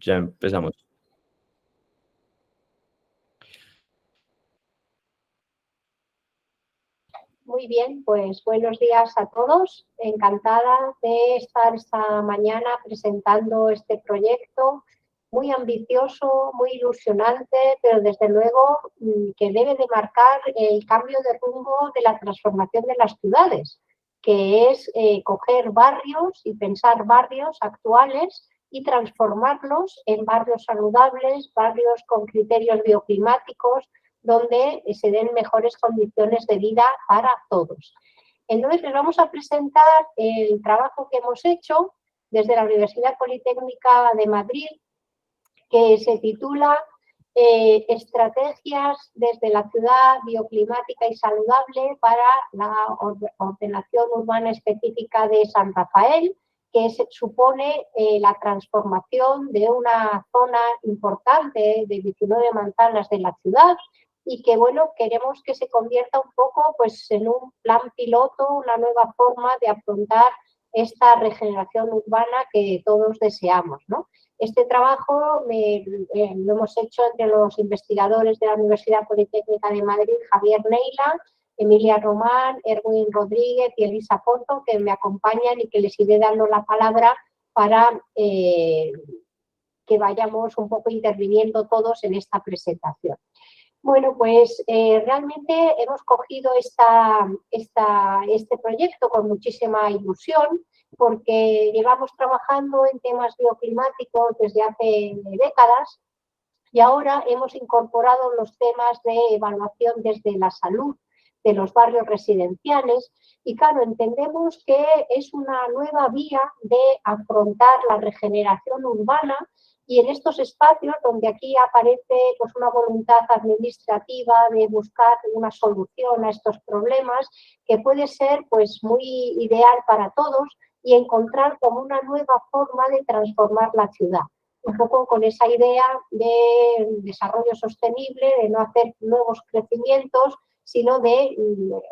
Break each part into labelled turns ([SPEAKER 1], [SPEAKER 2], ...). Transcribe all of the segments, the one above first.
[SPEAKER 1] Ya empezamos.
[SPEAKER 2] Muy bien, pues buenos días a todos. Encantada de estar esta mañana presentando este proyecto muy ambicioso, muy ilusionante, pero desde luego que debe de marcar el cambio de rumbo de la transformación de las ciudades, que es coger barrios y pensar barrios actuales y transformarlos en barrios saludables, barrios con criterios bioclimáticos, donde se den mejores condiciones de vida para todos. Entonces, les vamos a presentar el trabajo que hemos hecho desde la Universidad Politécnica de Madrid, que se titula Estrategias desde la ciudad bioclimática y saludable para la ordenación urbana específica de San Rafael, que supone la transformación de una zona importante de 19 manzanas de la ciudad y que, bueno, queremos que se convierta un poco pues, en un plan piloto, una nueva forma de afrontar esta regeneración urbana que todos deseamos, ¿no? Este trabajo lo hemos hecho entre los investigadores de la Universidad Politécnica de Madrid, Javier Neila, Emilia Román, Erwin Rodríguez y Elisa Porto, que me acompañan y que les iré dando la palabra para que vayamos un poco interviniendo todos en esta presentación. Bueno, pues realmente hemos cogido este proyecto con muchísima ilusión porque llevamos trabajando en temas bioclimáticos desde hace décadas y ahora hemos incorporado los temas de evaluación desde la salud de los barrios residenciales y claro, entendemos que es una nueva vía de afrontar la regeneración urbana y en estos espacios donde aquí aparece pues, una voluntad administrativa de buscar una solución a estos problemas que puede ser pues, muy ideal para todos y encontrar como una nueva forma de transformar la ciudad. Un poco con esa idea de desarrollo sostenible, de no hacer nuevos crecimientos, sino de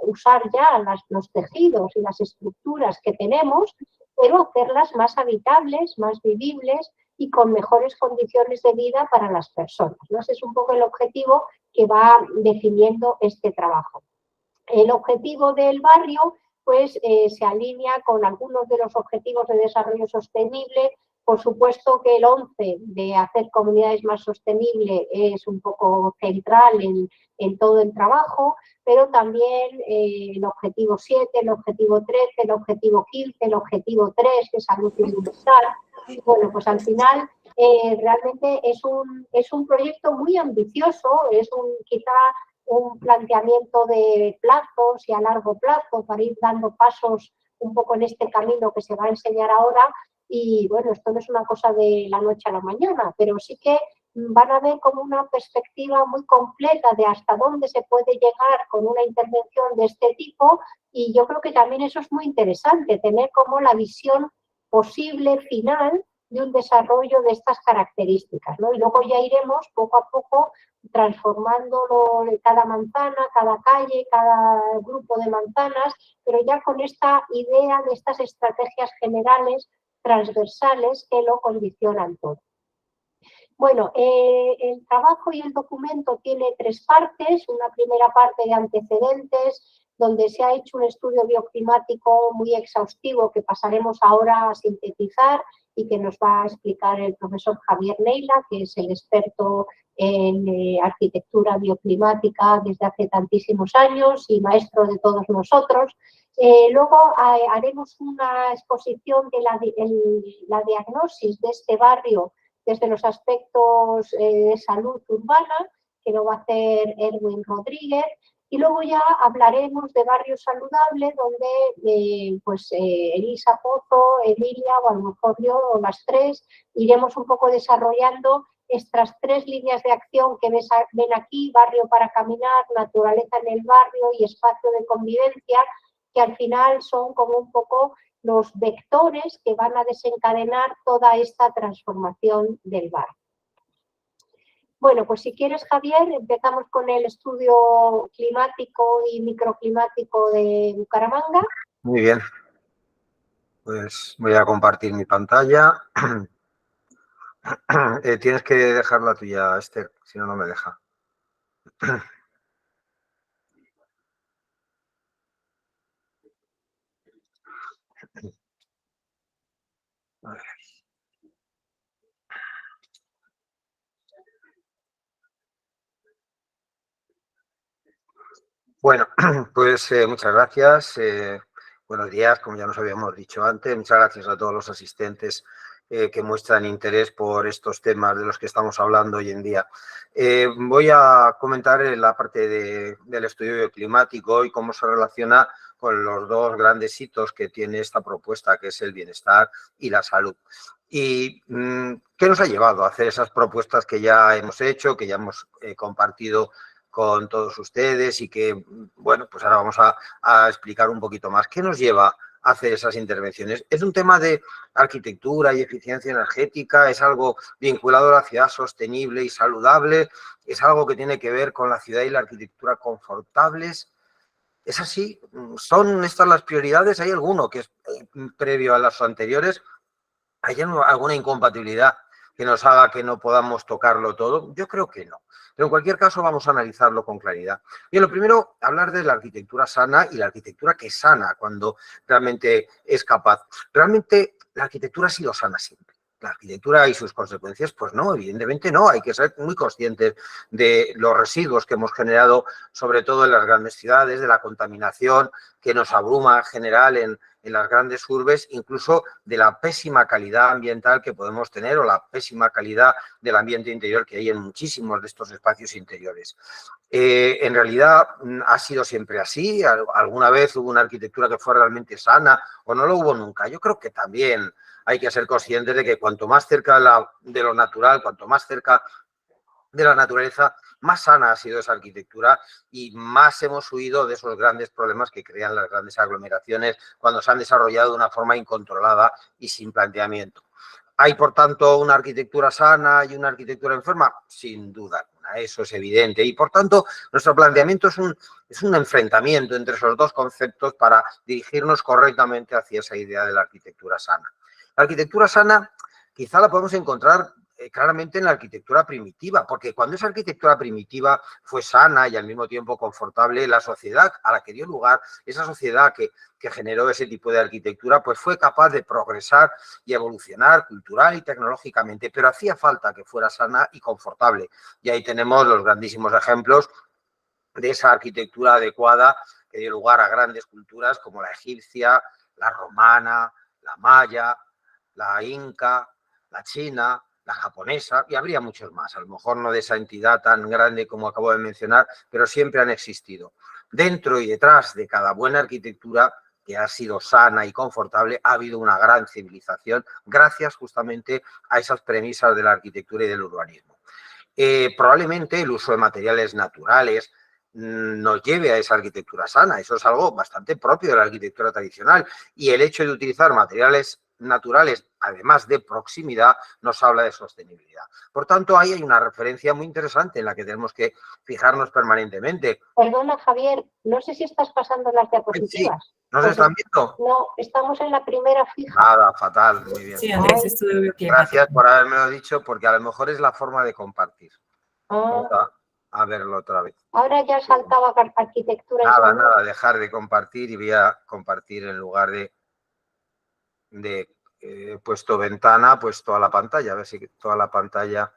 [SPEAKER 2] usar ya los tejidos y las estructuras que tenemos, pero hacerlas más habitables, más vivibles y con mejores condiciones de vida para las personas, ¿no? Ese es un poco el objetivo que va definiendo este trabajo. El objetivo del barrio pues, se alinea con algunos de los objetivos de desarrollo sostenible. Por supuesto que el 11 de hacer comunidades más sostenibles es un poco central en todo el trabajo, pero también el objetivo 7, el objetivo 13, el objetivo 15, el objetivo 3 de salud universal. Bueno, pues al final realmente es un proyecto muy ambicioso, es quizá un planteamiento de plazos y a largo plazo para ir dando pasos un poco en este camino que se va a enseñar ahora. Y bueno, esto no es una cosa de la noche a la mañana, pero sí que van a ver como una perspectiva muy completa de hasta dónde se puede llegar con una intervención de este tipo y yo creo que también eso es muy interesante, tener como la visión posible final de un desarrollo de estas características, ¿no? Y luego ya iremos poco a poco transformándolo de cada manzana, cada calle, cada grupo de manzanas, pero ya con esta idea de estas estrategias generales, transversales, que lo condicionan todo. Bueno, el trabajo y el documento tiene tres partes. Una primera parte de antecedentes, donde se ha hecho un estudio bioclimático muy exhaustivo que pasaremos ahora a sintetizar y que nos va a explicar el profesor Javier Neila, que es el experto en arquitectura bioclimática desde hace tantísimos años y maestro de todos nosotros. Luego haremos una exposición de la diagnosis de este barrio desde los aspectos de salud urbana, que lo va a hacer Erwin Rodríguez, y luego ya hablaremos de barrios saludables, donde Elisa Pozo, Emilia, o a lo mejor yo, o las tres, iremos un poco desarrollando estas tres líneas de acción que ven aquí, barrio para caminar, naturaleza en el barrio y espacio de convivencia, que al final son como un poco los vectores que van a desencadenar toda esta transformación del barrio. Bueno, pues si quieres, Javier, empezamos con el estudio climático y microclimático de Bucaramanga.
[SPEAKER 3] Muy bien. Pues voy a compartir mi pantalla.
[SPEAKER 1] Tienes que dejar la tuya, Esther, si no, no me deja. Bueno, pues muchas gracias. Buenos días, como ya nos habíamos dicho antes. Muchas gracias a todos los asistentes que muestran interés por estos temas de los que estamos hablando hoy en día. Voy a comentar la parte del estudio climático y cómo se relaciona con los dos grandes hitos que tiene esta propuesta, que es el bienestar y la salud. ¿Y qué nos ha llevado a hacer esas propuestas que ya hemos hecho, que ya hemos compartido con todos ustedes y que, bueno, pues ahora vamos a explicar un poquito más. ¿Qué nos lleva a hacer esas intervenciones? ¿Es un tema de arquitectura y eficiencia energética? ¿Es algo vinculado a la ciudad sostenible y saludable? ¿Es algo que tiene que ver con la ciudad y la arquitectura confortables? ¿Es así? ¿Son estas las prioridades? ¿Hay alguno que es previo a las anteriores? ¿Hay alguna incompatibilidad que nos haga que no podamos tocarlo todo? Yo creo que no. Pero en cualquier caso vamos a analizarlo con claridad. Bien, lo primero, hablar de la arquitectura sana y la arquitectura que sana cuando realmente es capaz. Realmente la arquitectura ha sido sana siempre. La arquitectura y sus consecuencias, pues no, evidentemente no. Hay que ser muy conscientes de los residuos que hemos generado, sobre todo en las grandes ciudades, de la contaminación que nos abruma en general en las grandes urbes, incluso de la pésima calidad ambiental que podemos tener o la pésima calidad del ambiente interior que hay en muchísimos de estos espacios interiores. En realidad ha sido siempre así. ¿Alguna vez hubo una arquitectura que fue realmente sana o no lo hubo nunca? Yo creo que también hay que ser conscientes de que cuanto más cerca de lo natural, cuanto más cerca de la naturaleza, más sana ha sido esa arquitectura y más hemos huido de esos grandes problemas que crean las grandes aglomeraciones cuando se han desarrollado de una forma incontrolada y sin planteamiento. ¿Hay, por tanto, una arquitectura sana y una arquitectura enferma? Sin duda alguna, eso es evidente. Y, por tanto, nuestro planteamiento es un enfrentamiento entre esos dos conceptos para dirigirnos correctamente hacia esa idea de la arquitectura sana. La arquitectura sana quizá la podemos encontrar claramente en la arquitectura primitiva, porque cuando esa arquitectura primitiva fue sana y al mismo tiempo confortable, la sociedad a la que dio lugar, esa sociedad que generó ese tipo de arquitectura, pues fue capaz de progresar y evolucionar cultural y tecnológicamente, pero hacía falta que fuera sana y confortable. Y ahí tenemos los grandísimos ejemplos de esa arquitectura adecuada que dio lugar a grandes culturas como la egipcia, la romana, la maya, la inca, la china, la japonesa, y habría muchos más, a lo mejor no de esa entidad tan grande como acabo de mencionar, pero siempre han existido. Dentro y detrás de cada buena arquitectura que ha sido sana y confortable, ha habido una gran civilización gracias justamente a esas premisas de la arquitectura y del urbanismo. Probablemente el uso de materiales naturales nos lleve a esa arquitectura sana. Eso es algo bastante propio de la arquitectura tradicional. Y el hecho de utilizar materiales naturales, además de proximidad, nos habla de sostenibilidad. Por tanto, ahí hay una referencia muy interesante en la que tenemos que fijarnos permanentemente.
[SPEAKER 2] Perdona, Javier, no sé si estás pasando las diapositivas.
[SPEAKER 1] Sí. ¿No se están viendo?
[SPEAKER 2] No, estamos en la primera fija.
[SPEAKER 1] Nada, fatal, muy bien.
[SPEAKER 3] Sí, Andrés, estudio bioclimático.
[SPEAKER 1] Gracias por haberme dicho, porque a lo mejor es la forma de compartir. Vamos a verlo otra vez.
[SPEAKER 2] Ahora ya saltaba arquitectura.
[SPEAKER 1] Nada, dejar de compartir y voy a compartir en lugar de puesto ventana, pues toda la pantalla, a ver si toda la pantalla.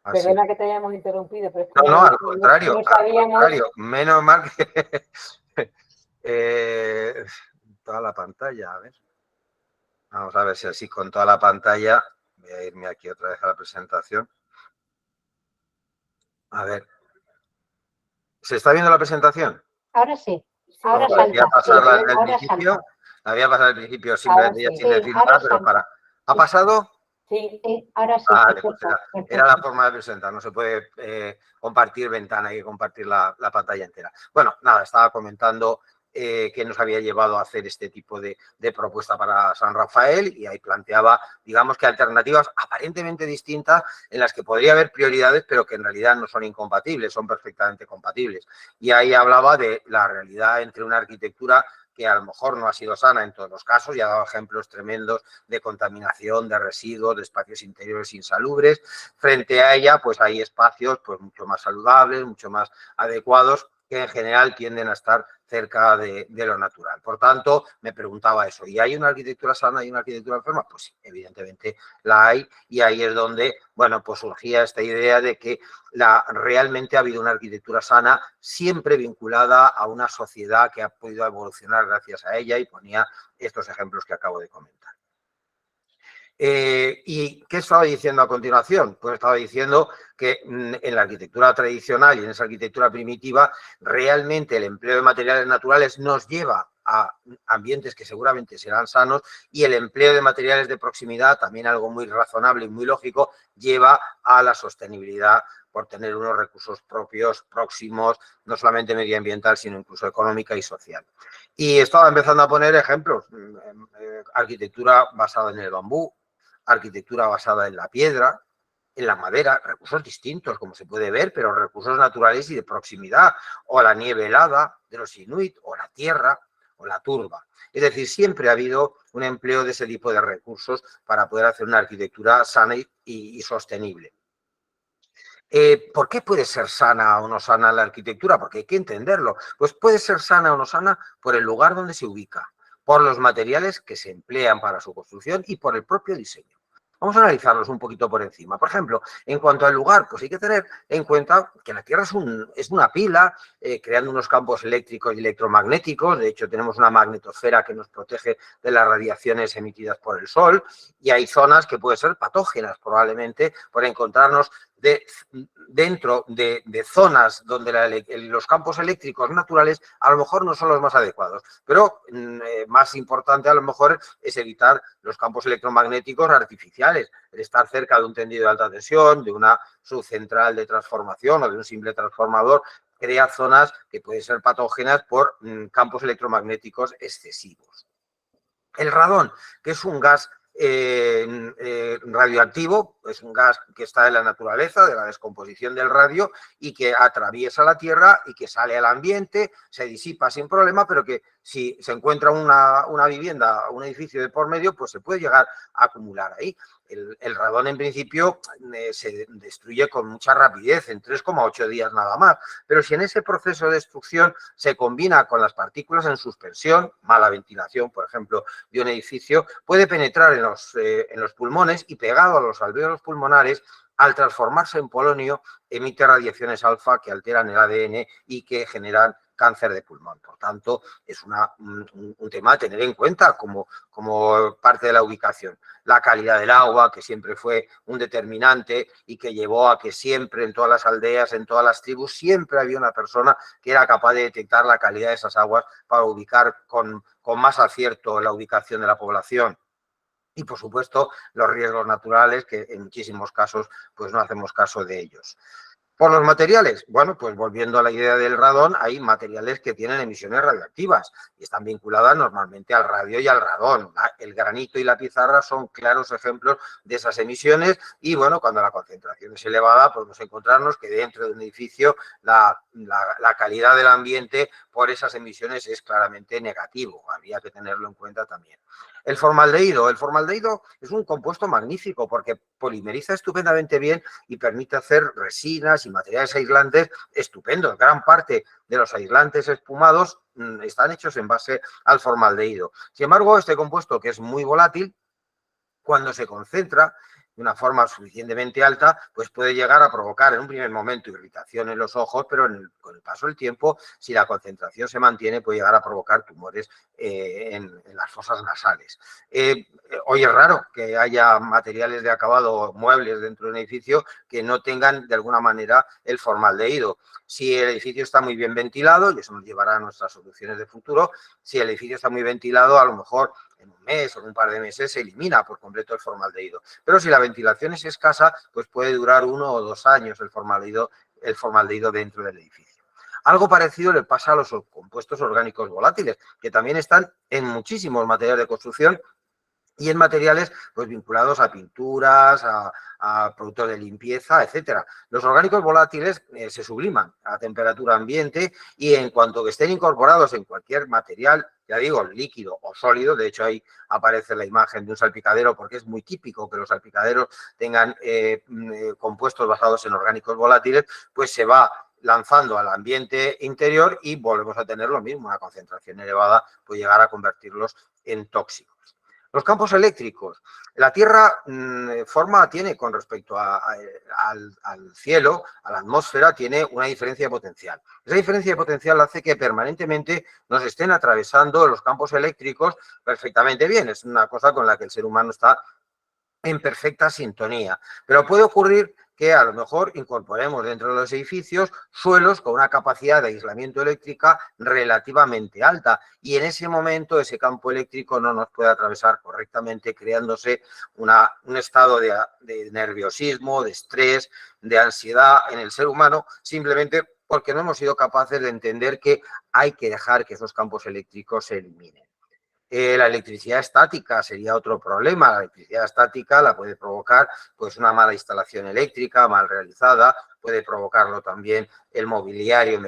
[SPEAKER 1] Así.
[SPEAKER 4] Perdona que te hayamos interrumpido, pero es que
[SPEAKER 1] no, al contrario,
[SPEAKER 4] no sabíamos...
[SPEAKER 1] al contrario, menos mal que toda la pantalla, a ver. Vamos a ver si así con toda la pantalla, voy a irme aquí otra vez a la presentación. A ver. ¿Se está viendo la presentación?
[SPEAKER 2] Ahora sí. Ahora
[SPEAKER 1] salta. Voy a pasarla
[SPEAKER 2] sí,
[SPEAKER 1] al principio. La voy a pasar al principio simplemente ya sin decir nada, pero para. ¿Ha pasado?
[SPEAKER 2] Sí, ahora sí.
[SPEAKER 1] Vale, pues era la forma de presentar, no se puede compartir ventana, hay que compartir la pantalla entera. Bueno, nada, estaba comentando que nos había llevado a hacer este tipo de propuesta para San Rafael y ahí planteaba, digamos que alternativas aparentemente distintas en las que podría haber prioridades, pero que en realidad no son incompatibles, son perfectamente compatibles. Y ahí hablaba de la realidad entre una arquitectura que a lo mejor no ha sido sana en todos los casos y ha dado ejemplos tremendos de contaminación, de residuos, de espacios interiores insalubres. Frente a ella, pues hay espacios pues mucho más saludables, mucho más adecuados, que en general tienden a estar cerca de lo natural. Por tanto, me preguntaba eso, ¿y hay una arquitectura sana y una arquitectura enferma? Pues sí, evidentemente la hay, y ahí es donde, bueno, pues surgía esta idea de que realmente ha habido una arquitectura sana siempre vinculada a una sociedad que ha podido evolucionar gracias a ella, y ponía estos ejemplos que acabo de comentar. ¿Y qué estaba diciendo a continuación? Pues estaba diciendo que en la arquitectura tradicional y en esa arquitectura primitiva, realmente el empleo de materiales naturales nos lleva a ambientes que seguramente serán sanos, y el empleo de materiales de proximidad, también algo muy razonable y muy lógico, lleva a la sostenibilidad por tener unos recursos propios, próximos, no solamente medioambiental, sino incluso económica y social. Y estaba empezando a poner ejemplos, arquitectura basada en el bambú, arquitectura basada en la piedra, en la madera, recursos distintos, como se puede ver, pero recursos naturales y de proximidad, o la nieve helada de los inuit, o la tierra, o la turba. Es decir, siempre ha habido un empleo de ese tipo de recursos para poder hacer una arquitectura sana y sostenible. ¿Por qué puede ser sana o no sana la arquitectura? Porque hay que entenderlo. Pues puede ser sana o no sana por el lugar donde se ubica, por los materiales que se emplean para su construcción y por el propio diseño. Vamos a analizarlos un poquito por encima. Por ejemplo, en cuanto al lugar, pues hay que tener en cuenta que la Tierra es una pila, creando unos campos eléctricos y electromagnéticos. De hecho, tenemos una magnetosfera que nos protege de las radiaciones emitidas por el Sol, y hay zonas que pueden ser patógenas, probablemente, por encontrarnos dentro de zonas donde los campos eléctricos naturales a lo mejor no son los más adecuados, pero más importante a lo mejor es evitar los campos electromagnéticos artificiales, el estar cerca de un tendido de alta tensión, de una subcentral de transformación o de un simple transformador, crea zonas que pueden ser patógenas por campos electromagnéticos excesivos. El radón, que es un gas radioactivo, es un gas que está en la naturaleza, de la descomposición del radio, y que atraviesa la Tierra y que sale al ambiente, se disipa sin problema, pero que si se encuentra una vivienda, un edificio de por medio, pues se puede llegar a acumular ahí. El radón, en principio, se destruye con mucha rapidez, en 3,8 días nada más. Pero si en ese proceso de destrucción se combina con las partículas en suspensión, mala ventilación, por ejemplo, de un edificio, puede penetrar en los pulmones y, pegado a los alvéolos pulmonares, al transformarse en polonio, emite radiaciones alfa que alteran el ADN y que generan cáncer de pulmón. Por tanto, es un tema a tener en cuenta como parte de la ubicación. La calidad del agua, que siempre fue un determinante y que llevó a que siempre en todas las aldeas, en todas las tribus, siempre había una persona que era capaz de detectar la calidad de esas aguas para ubicar con más acierto la ubicación de la población. Y, por supuesto, los riesgos naturales, que en muchísimos casos pues no hacemos caso de ellos. Por los materiales, bueno, pues volviendo a la idea del radón, hay materiales que tienen emisiones radioactivas y están vinculadas normalmente al radio y al radón. El granito y la pizarra son claros ejemplos de esas emisiones, y bueno, cuando la concentración es elevada, podemos encontrarnos que dentro de un edificio la calidad del ambiente por esas emisiones es claramente negativo. Habría que tenerlo en cuenta también. El formaldehído es un compuesto magnífico porque polimeriza estupendamente bien y permite hacer resinas y materiales aislantes estupendos. Gran parte de los aislantes espumados están hechos en base al formaldehído. Sin embargo, este compuesto, que es muy volátil, cuando se concentra de una forma suficientemente alta, pues puede llegar a provocar en un primer momento irritación en los ojos, pero con el paso del tiempo, si la concentración se mantiene, puede llegar a provocar tumores en las fosas nasales. Hoy es raro que haya materiales de acabado, muebles dentro de un edificio que no tengan de alguna manera el formaldehído. Si el edificio está muy bien ventilado, y eso nos llevará a nuestras soluciones de futuro, si el edificio está muy ventilado, a lo mejor en un mes o en un par de meses se elimina por completo el formaldehído. Pero si la ventilación es escasa, pues puede durar 1 o 2 años el formaldehído dentro del edificio. Algo parecido le pasa a los compuestos orgánicos volátiles, que también están en muchísimos materiales de construcción y en materiales pues vinculados a pinturas, a productos de limpieza, etcétera. Los orgánicos volátiles se subliman a temperatura ambiente y en cuanto que estén incorporados en cualquier material, ya digo, líquido o sólido, de hecho ahí aparece la imagen de un salpicadero porque es muy típico que los salpicaderos tengan compuestos basados en orgánicos volátiles, pues se va lanzando al ambiente interior y volvemos a tener lo mismo, una concentración elevada puede llegar a convertirlos en tóxicos. Los campos eléctricos. La Tierra tiene con respecto al cielo, a la atmósfera, tiene una diferencia de potencial. Esa diferencia de potencial hace que permanentemente nos estén atravesando los campos eléctricos perfectamente bien. Es una cosa con la que el ser humano está en perfecta sintonía. Pero puede ocurrir que a lo mejor incorporemos dentro de los edificios suelos con una capacidad de aislamiento eléctrica relativamente alta y en ese momento ese campo eléctrico no nos puede atravesar correctamente, creándose un estado de nerviosismo, de estrés, de ansiedad en el ser humano, simplemente porque no hemos sido capaces de entender que hay que dejar que esos campos eléctricos se eliminen. La electricidad estática sería otro problema. La electricidad estática la puede provocar pues una mala instalación eléctrica, mal realizada, puede provocarlo también el mobiliario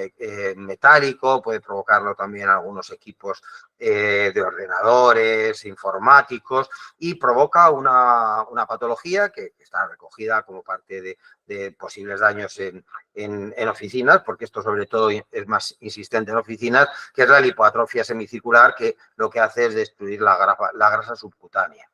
[SPEAKER 1] metálico, puede provocarlo también algunos equipos de ordenadores, informáticos, y provoca una patología que está recogida como parte de posibles daños en oficinas, porque esto sobre todo es más insistente en oficinas, que es la lipoatrofia semicircular, que lo que hace es destruir la grasa subcutánea.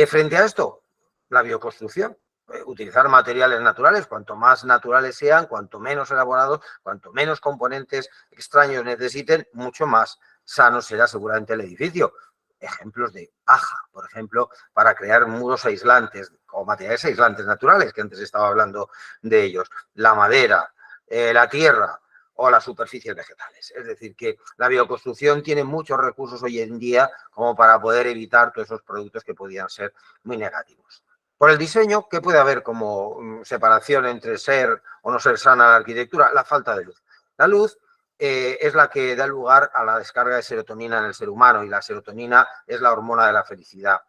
[SPEAKER 1] Frente a esto, la bioconstrucción. Utilizar materiales naturales, cuanto más naturales sean, cuanto menos elaborados, cuanto menos componentes extraños necesiten, mucho más sano será seguramente el edificio. Ejemplos de paja, por ejemplo, para crear muros aislantes o materiales aislantes naturales, que antes estaba hablando de ellos. La madera, la tierra o las superficies vegetales. Es decir, que la bioconstrucción tiene muchos recursos hoy en día como para poder evitar todos esos productos que podían ser muy negativos. Por el diseño, ¿qué puede haber como separación entre ser o no ser sana la arquitectura? La falta de luz. La luz es la que da lugar a la descarga de serotonina en el ser humano y la serotonina es la hormona de la felicidad.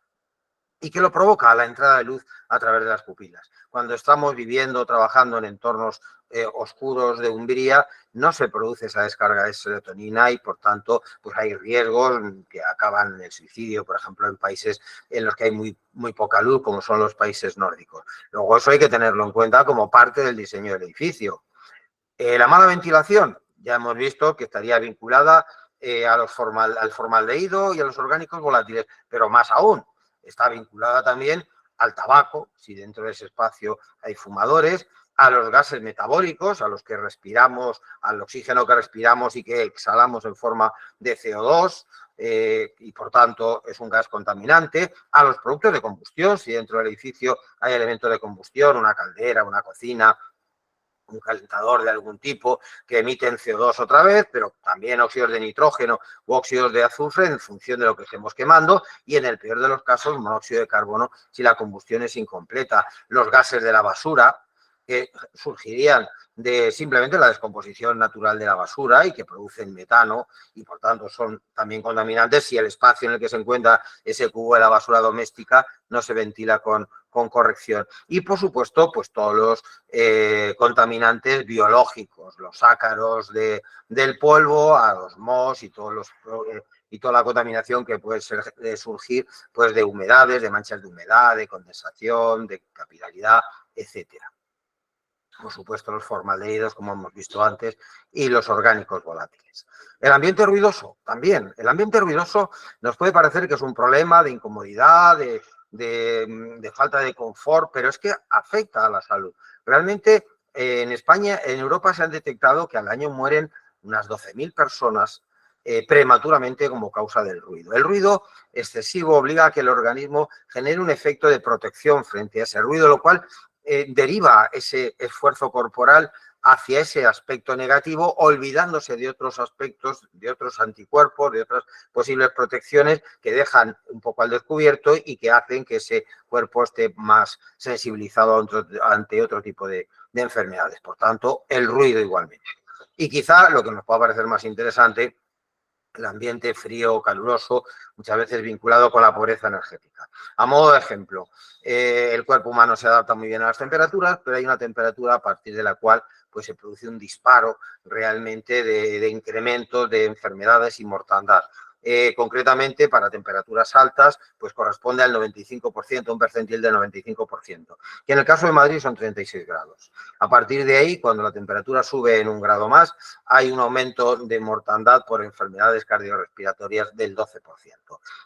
[SPEAKER 1] ¿Y qué lo provoca? La entrada de luz a través de las pupilas. Cuando estamos viviendo, trabajando en entornos oscuros de umbría, no se produce esa descarga de serotonina y, por tanto, pues hay riesgos que acaban en el suicidio, por ejemplo, en países en los que hay muy poca luz, como son los países nórdicos. Luego, eso hay que tenerlo en cuenta como parte del diseño del edificio. La mala ventilación, ya hemos visto que estaría vinculada al formaldehído y a los orgánicos volátiles, pero más aún, está vinculada también al tabaco, si dentro de ese espacio hay fumadores, a los gases metabólicos, a los que respiramos, al oxígeno que respiramos y que exhalamos en forma de CO2, y por tanto es un gas contaminante, a los productos de combustión, si dentro del edificio hay elementos de combustión, una caldera, una cocina, un calentador de algún tipo que emiten CO2 otra vez, pero también óxidos de nitrógeno u óxidos de azufre en función de lo que estemos quemando y en el peor de los casos monóxido de carbono si la combustión es incompleta. Los gases de la basura que surgirían de simplemente la descomposición natural de la basura y que producen metano y por tanto son también contaminantes si el espacio en el que se encuentra ese cubo de la basura doméstica no se ventila con corrección. Y por supuesto, pues todos los contaminantes biológicos, los ácaros del polvo, a los mohos y y toda la contaminación que puede surgir pues de humedades, de manchas de humedad, de condensación, de capilaridad, etcétera. Por supuesto, los formaldehídos, como hemos visto antes, y los orgánicos volátiles. El ambiente ruidoso, también. El ambiente ruidoso nos puede parecer que es un problema de incomodidad, de falta de confort, pero es que afecta a la salud. Realmente, en España, en Europa se han detectado que al año mueren unas 12.000 personas prematuramente como causa del ruido. El ruido excesivo obliga a que el organismo genere un efecto de protección frente a ese ruido, lo cual deriva ese esfuerzo corporal hacia ese aspecto negativo, olvidándose de otros aspectos, de otros anticuerpos, de otras posibles protecciones que dejan un poco al descubierto y que hacen que ese cuerpo esté más sensibilizado ante otro tipo de enfermedades. Por tanto, el ruido igualmente. Y quizá lo que nos pueda parecer más interesante el ambiente frío o caluroso, muchas veces vinculado con la pobreza energética. A modo de ejemplo, el cuerpo humano se adapta muy bien a las temperaturas, pero hay una temperatura a partir de la cual pues, se produce un disparo realmente de incremento de enfermedades y mortandad. Concretamente, para temperaturas altas, pues corresponde al 95%, un percentil del 95%, que en el caso de Madrid son 36 grados. A partir de ahí, cuando la temperatura sube en un grado más, hay un aumento de mortandad por enfermedades cardiorrespiratorias del 12%.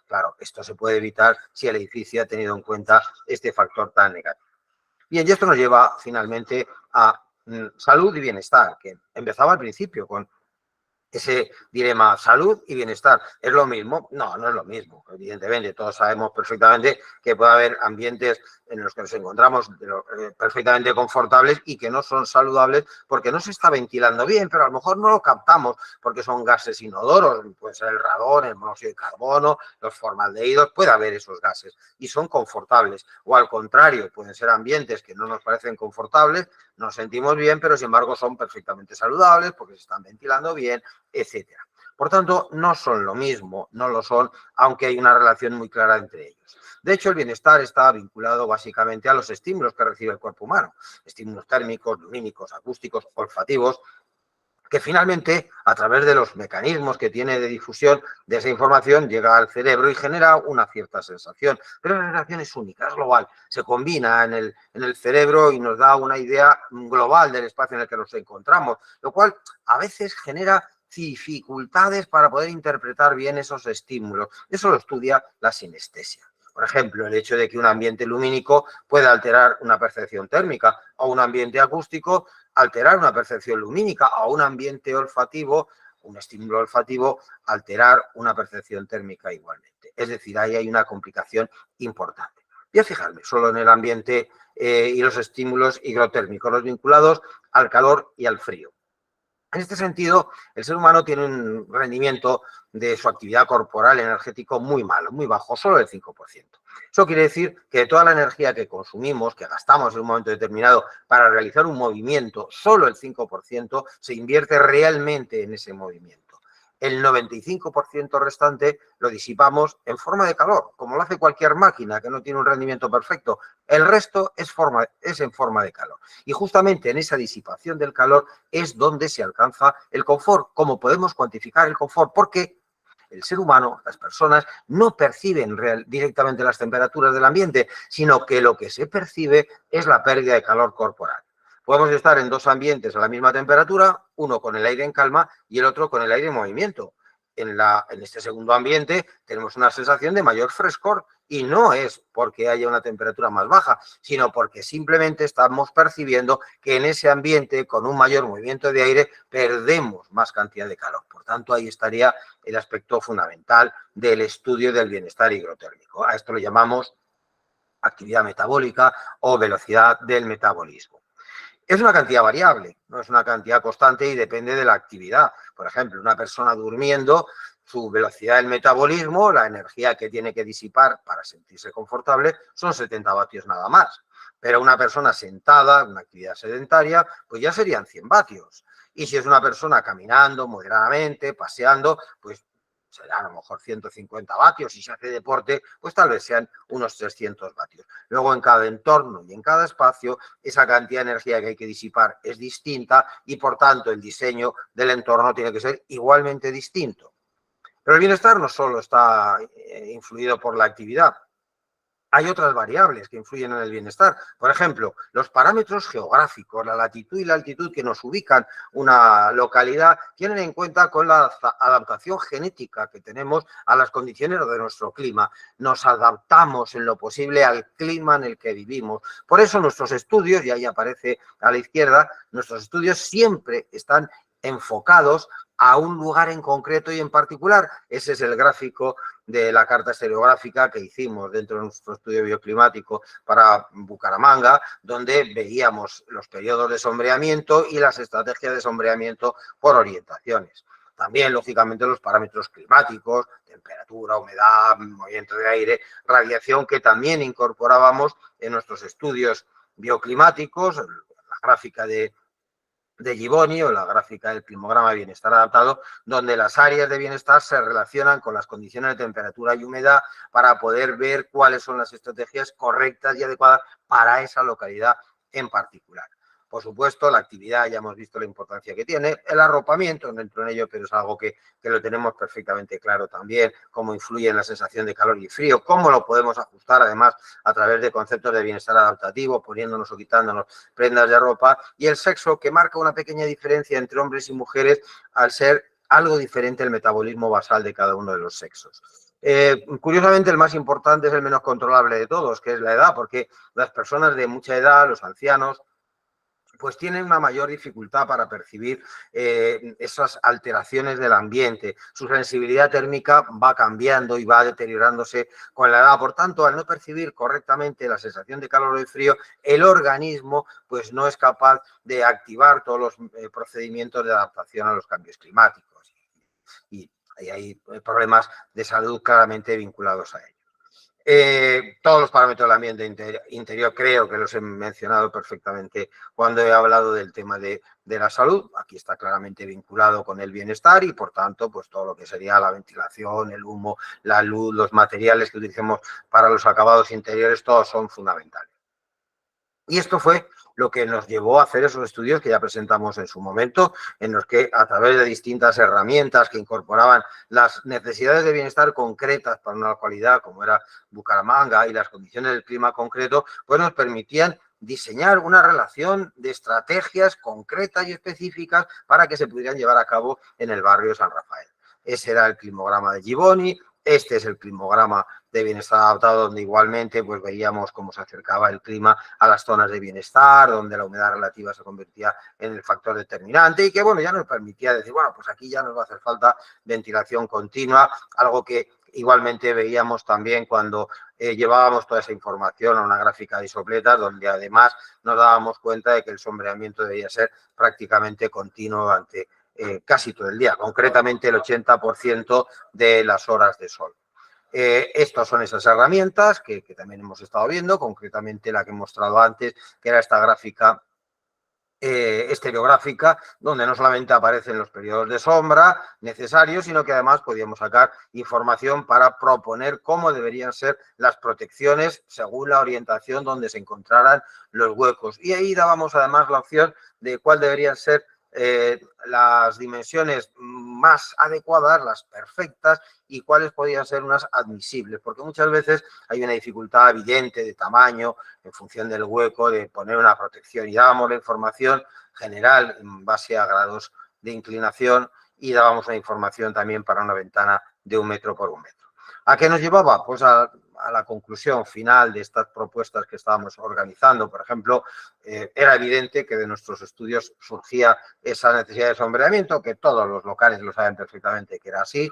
[SPEAKER 1] Claro, esto se puede evitar si el edificio ha tenido en cuenta este factor tan negativo. Bien, y esto nos lleva finalmente a salud y bienestar, que empezaba al principio con ese dilema, salud y bienestar. ¿Es lo mismo? No, no es lo mismo. Evidentemente, todos sabemos perfectamente que puede haber ambientes en los que nos encontramos perfectamente confortables y que no son saludables porque no se está ventilando bien, pero a lo mejor no lo captamos porque son gases inodoros, puede ser el radón, el monóxido de carbono, los formaldehídos, puede haber esos gases y son confortables. O al contrario, pueden ser ambientes que no nos parecen confortables, nos sentimos bien, pero sin embargo son perfectamente saludables porque se están ventilando bien, etcétera. Por tanto, no son lo mismo, no lo son, aunque hay una relación muy clara entre ellos. De hecho, el bienestar está vinculado básicamente a los estímulos que recibe el cuerpo humano, estímulos térmicos, lumínicos, acústicos, olfativos, que finalmente, a través de los mecanismos que tiene de difusión de esa información, llega al cerebro y genera una cierta sensación. Pero la sensación es única, es global, se combina en el cerebro y nos da una idea global del espacio en el que nos encontramos, lo cual a veces genera dificultades para poder interpretar bien esos estímulos. Eso lo estudia la sinestesia. Por ejemplo, el hecho de que un ambiente lumínico pueda alterar una percepción térmica o un ambiente acústico alterar una percepción lumínica o un ambiente olfativo, un estímulo olfativo, alterar una percepción térmica igualmente. Es decir, ahí hay una complicación importante. Voy a fijarme solo en el ambiente y los estímulos higrotérmicos, los vinculados al calor y al frío. En este sentido, el ser humano tiene un rendimiento de su actividad corporal energético muy malo, muy bajo, solo el 5%. Eso quiere decir que toda la energía que consumimos, que gastamos en un momento determinado para realizar un movimiento, solo el 5% se invierte realmente en ese movimiento. El 95% restante lo disipamos en forma de calor, como lo hace cualquier máquina que no tiene un rendimiento perfecto. El resto es en forma de calor. Y justamente en esa disipación del calor es donde se alcanza el confort. ¿Cómo podemos cuantificar el confort? Porque el ser humano, las personas, no perciben directamente las temperaturas del ambiente, sino que lo que se percibe es la pérdida de calor corporal. Podemos estar en dos ambientes a la misma temperatura, uno con el aire en calma y el otro con el aire en movimiento. En este segundo ambiente tenemos una sensación de mayor frescor y no es porque haya una temperatura más baja, sino porque simplemente estamos percibiendo que en ese ambiente con un mayor movimiento de aire perdemos más cantidad de calor. Por tanto, ahí estaría el aspecto fundamental del estudio del bienestar higrotérmico. A esto lo llamamos actividad metabólica o velocidad del metabolismo. Es una cantidad variable, no es una cantidad constante y depende de la actividad. Por ejemplo, una persona durmiendo, su velocidad del metabolismo, la energía que tiene que disipar para sentirse confortable, son 70 vatios nada más. Pero una persona sentada, una actividad sedentaria, pues ya serían 100 vatios. Y si es una persona caminando moderadamente, paseando, pues serán a lo mejor 150 vatios. Si se hace deporte, pues tal vez sean unos 300 vatios. Luego, en cada entorno y en cada espacio, esa cantidad de energía que hay que disipar es distinta y, por tanto, el diseño del entorno tiene que ser igualmente distinto. Pero el bienestar no solo está influido por la actividad. Hay otras variables que influyen en el bienestar. Por ejemplo, los parámetros geográficos, la latitud y la altitud que nos ubican una localidad, tienen en cuenta con la adaptación genética que tenemos a las condiciones de nuestro clima. Nos adaptamos en lo posible al clima en el que vivimos. Por eso nuestros estudios, y ahí aparece a la izquierda, nuestros estudios siempre están enfocados a un lugar en concreto y en particular. Ese es el gráfico de la carta estereográfica que hicimos dentro de nuestro estudio bioclimático para Bucaramanga, donde veíamos los periodos de sombreamiento y las estrategias de sombreamiento por orientaciones. También, lógicamente, los parámetros climáticos, temperatura, humedad, movimiento de aire, radiación, que también incorporábamos en nuestros estudios bioclimáticos, la gráfica de de Giboni o la gráfica del climograma de bienestar adaptado, donde las áreas de bienestar se relacionan con las condiciones de temperatura y humedad para poder ver cuáles son las estrategias correctas y adecuadas para esa localidad en particular. Por supuesto, la actividad, ya hemos visto la importancia que tiene, el arropamiento, no entro en ello, pero es algo que lo tenemos perfectamente claro también, cómo influye en la sensación de calor y frío, cómo lo podemos ajustar además a través de conceptos de bienestar adaptativo, poniéndonos o quitándonos prendas de ropa, y el sexo, que marca una pequeña diferencia entre hombres y mujeres al ser algo diferente el metabolismo basal de cada uno de los sexos. Curiosamente, el más importante es el menos controlable de todos, que es la edad, porque las personas de mucha edad, los ancianos, pues tienen una mayor dificultad para percibir esas alteraciones del ambiente. Su sensibilidad térmica va cambiando y va deteriorándose con la edad. Por tanto, al no percibir correctamente la sensación de calor o de frío, el organismo pues no es capaz de activar todos los procedimientos de adaptación a los cambios climáticos. Y hay problemas de salud claramente vinculados a ello. Todos los parámetros del ambiente interior creo que los he mencionado perfectamente cuando he hablado del tema de la salud. Aquí está claramente vinculado con el bienestar y, por tanto, pues todo lo que sería la ventilación, el humo, la luz, los materiales que utilicemos para los acabados interiores, todos son fundamentales. Y esto fue lo que nos llevó a hacer esos estudios que ya presentamos en su momento, en los que a través de distintas herramientas que incorporaban las necesidades de bienestar concretas para una localidad como era Bucaramanga y las condiciones del clima concreto, pues nos permitían diseñar una relación de estrategias concretas y específicas para que se pudieran llevar a cabo en el barrio de San Rafael. Ese era el climograma de Giboni. Este es el climograma de bienestar adaptado, donde igualmente pues veíamos cómo se acercaba el clima a las zonas de bienestar, donde la humedad relativa se convertía en el factor determinante y que, bueno, ya nos permitía decir, bueno, pues aquí ya nos va a hacer falta ventilación continua, algo que igualmente veíamos también cuando llevábamos toda esa información a una gráfica de isopletas, donde además nos dábamos cuenta de que el sombreamiento debía ser prácticamente continuo durante casi todo el día, concretamente el 80% de las horas de sol. Estas son esas herramientas que también hemos estado viendo, concretamente la que he mostrado antes, que era esta gráfica estereográfica, donde no solamente aparecen los periodos de sombra necesarios, sino que además podíamos sacar información para proponer cómo deberían ser las protecciones según la orientación donde se encontraran los huecos. Y ahí dábamos además la opción de cuál deberían ser las dimensiones más adecuadas, las perfectas, y cuáles podían ser unas admisibles, porque muchas veces hay una dificultad evidente de tamaño en función del hueco, de poner una protección, y dábamos la información general en base a grados de inclinación y dábamos una información también para una ventana de 1 metro por 1 metro. ¿A qué nos llevaba? Pues a la conclusión final de estas propuestas que estábamos organizando. Por ejemplo, era evidente que de nuestros estudios surgía esa necesidad de sombreamiento, que todos los locales lo saben perfectamente que era así.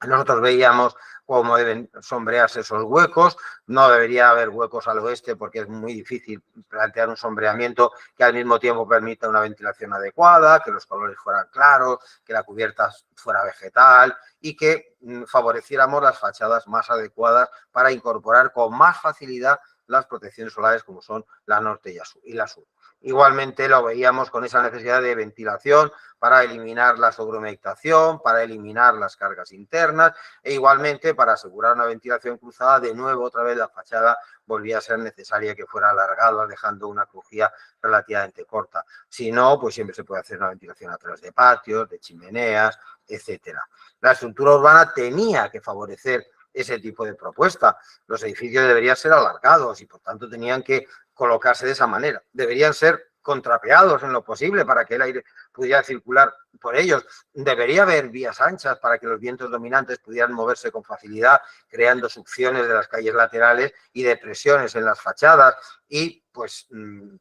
[SPEAKER 1] Nosotros veíamos cómo deben sombrearse esos huecos. No debería haber huecos al oeste porque es muy difícil plantear un sombreamiento que al mismo tiempo permita una ventilación adecuada, que los colores fueran claros, que la cubierta fuera vegetal y que favoreciéramos las fachadas más adecuadas para incorporar con más facilidad las protecciones solares como son la norte y la sur. Igualmente lo veíamos con esa necesidad de ventilación para eliminar la sobrehumectación, para eliminar las cargas internas e igualmente para asegurar una ventilación cruzada. De nuevo, otra vez la fachada volvía a ser necesaria que fuera alargada, dejando una crujía relativamente corta. Si no, pues siempre se puede hacer una ventilación a través de patios, de chimeneas, etcétera. La estructura urbana tenía que favorecer ese tipo de propuesta. Los edificios deberían ser alargados y por tanto tenían que colocarse de esa manera. Deberían ser contrapeados en lo posible para que el aire pudiera circular por ellos. Debería haber vías anchas para que los vientos dominantes pudieran moverse con facilidad, creando succiones de las calles laterales y depresiones en las fachadas y pues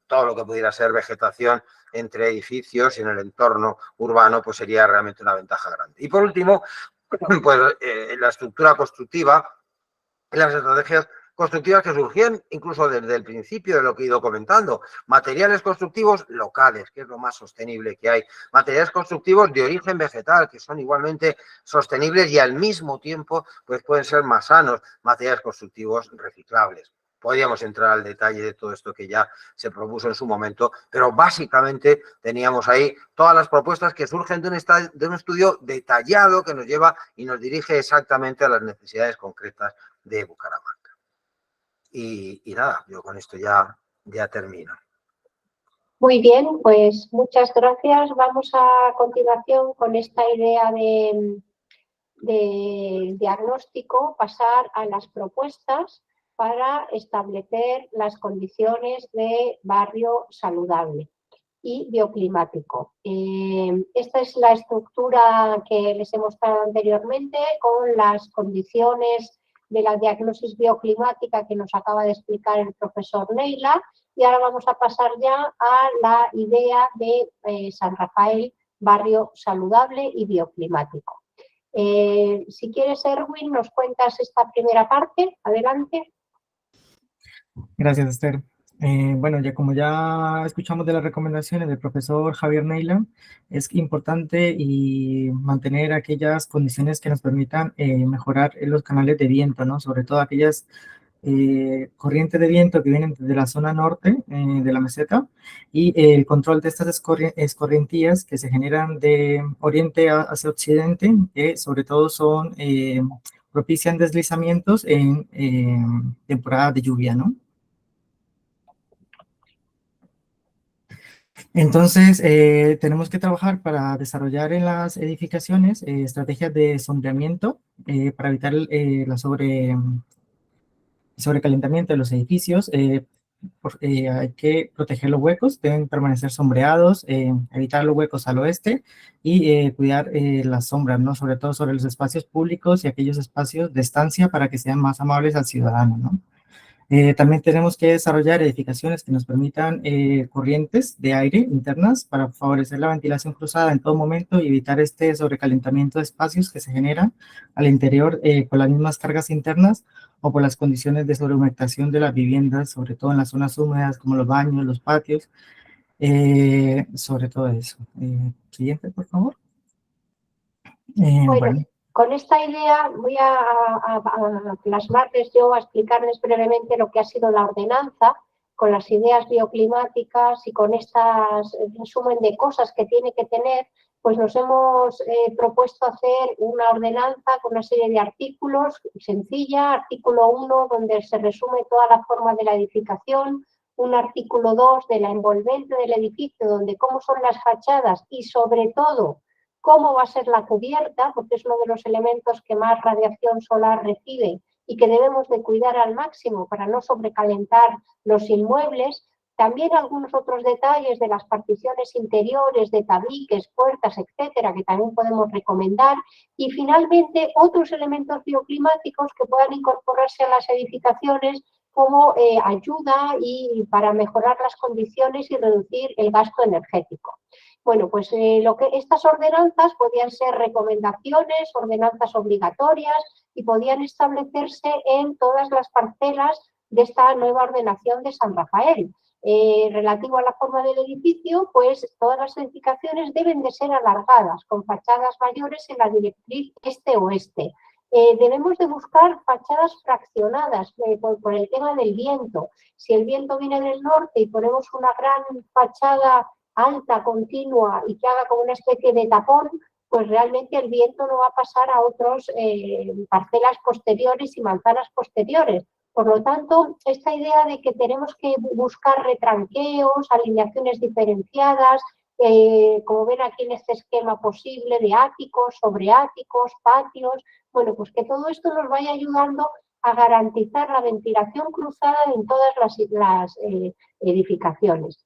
[SPEAKER 1] todo lo que pudiera ser vegetación entre edificios y en el entorno urbano pues sería realmente una ventaja grande. Y por último, pues la estructura constructiva y las estrategias constructivas que surgían incluso desde el principio de lo que he ido comentando. Materiales constructivos locales, que es lo más sostenible que hay. Materiales constructivos de origen vegetal, que son igualmente sostenibles y al mismo tiempo pues pueden ser más sanos. Materiales constructivos reciclables. Podíamos entrar al detalle de todo esto que ya se propuso en su momento, pero básicamente teníamos ahí todas las propuestas que surgen de un estudio detallado que nos lleva y nos dirige exactamente a las necesidades concretas de Bucaramanga. Y nada, yo con esto ya termino.
[SPEAKER 2] Muy bien, pues muchas gracias. Vamos a continuación con esta idea de diagnóstico, pasar a las propuestas para establecer las condiciones de barrio saludable y bioclimático. Esta es la estructura que les he mostrado anteriormente con las condiciones de la diagnosis bioclimática que nos acaba de explicar el profesor Neila, y ahora vamos a pasar ya a la idea de San Rafael, barrio saludable y bioclimático. Si quieres, Erwin, nos cuentas esta primera parte. Adelante.
[SPEAKER 3] Gracias, Esther. Bueno, como ya escuchamos de las recomendaciones del profesor Javier Neila, es importante y mantener aquellas condiciones que nos permitan mejorar los canales de viento, ¿no? Sobre todo aquellas corrientes de viento que vienen de la zona norte de la meseta, y el control de estas escorrentías que se generan de oriente hacia occidente, que sobre todo propician deslizamientos en temporada de lluvia, ¿no? Entonces, tenemos que trabajar para desarrollar en las edificaciones estrategias de sombreamiento para evitar sobrecalentamiento de los edificios. Hay que proteger los huecos, deben permanecer sombreados, evitar los huecos al oeste y cuidar las sombras, ¿no? Sobre todo sobre los espacios públicos y aquellos espacios de estancia para que sean más amables al ciudadano, ¿no? También tenemos que desarrollar edificaciones que nos permitan corrientes de aire internas para favorecer la ventilación cruzada en todo momento y evitar este sobrecalentamiento de espacios que se generan al interior con las mismas cargas internas o por las condiciones de sobrehumectación de las viviendas, sobre todo en las zonas húmedas como los baños, los patios, sobre todo eso. Siguiente, por favor. Bueno.
[SPEAKER 2] Con esta idea voy a plasmarles yo, a explicarles brevemente lo que ha sido la ordenanza, con las ideas bioclimáticas y con este resumen de cosas que tiene que tener. Pues nos hemos propuesto hacer una ordenanza con una serie de artículos sencilla. Artículo 1, donde se resume toda la forma de la edificación. Un artículo 2 de la envolvente del edificio, donde cómo son las fachadas y sobre todo cómo va a ser la cubierta, porque es uno de los elementos que más radiación solar recibe y que debemos de cuidar al máximo para no sobrecalentar los inmuebles. También algunos otros detalles de las particiones interiores, de tabiques, puertas, etcétera, que también podemos recomendar. Y finalmente otros elementos bioclimáticos que puedan incorporarse a las edificaciones como ayuda y para mejorar las condiciones y reducir el gasto energético. Bueno, pues estas ordenanzas podían ser recomendaciones, ordenanzas obligatorias, y podían establecerse en todas las parcelas de esta nueva ordenación de San Rafael. Relativo a la forma del edificio, pues todas las edificaciones deben de ser alargadas, con fachadas mayores en la directriz este-oeste. Debemos de buscar fachadas fraccionadas por el tema del viento. Si el viento viene del norte y ponemos una gran fachada alta, continua y que haga como una especie de tapón, pues realmente el viento no va a pasar a otras parcelas posteriores y manzanas posteriores. Por lo tanto, esta idea de que tenemos que buscar retranqueos, alineaciones diferenciadas, como ven aquí en este esquema posible de áticos, sobreáticos, patios, bueno, pues que todo esto nos vaya ayudando a garantizar la ventilación cruzada en todas las edificaciones.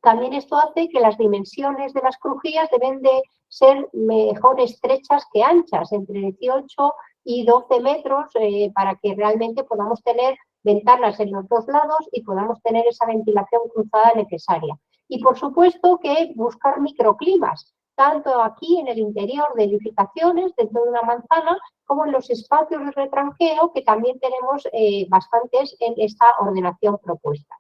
[SPEAKER 2] También esto hace que las dimensiones de las crujías deben de ser mejor estrechas que anchas, entre 18 y 12 metros, para que realmente podamos tener ventanas en los dos lados y podamos tener esa ventilación cruzada necesaria. Y por supuesto que buscar microclimas, tanto aquí en el interior de edificaciones, dentro de una manzana, como en los espacios de retranqueo, que también tenemos bastantes en esta ordenación propuesta.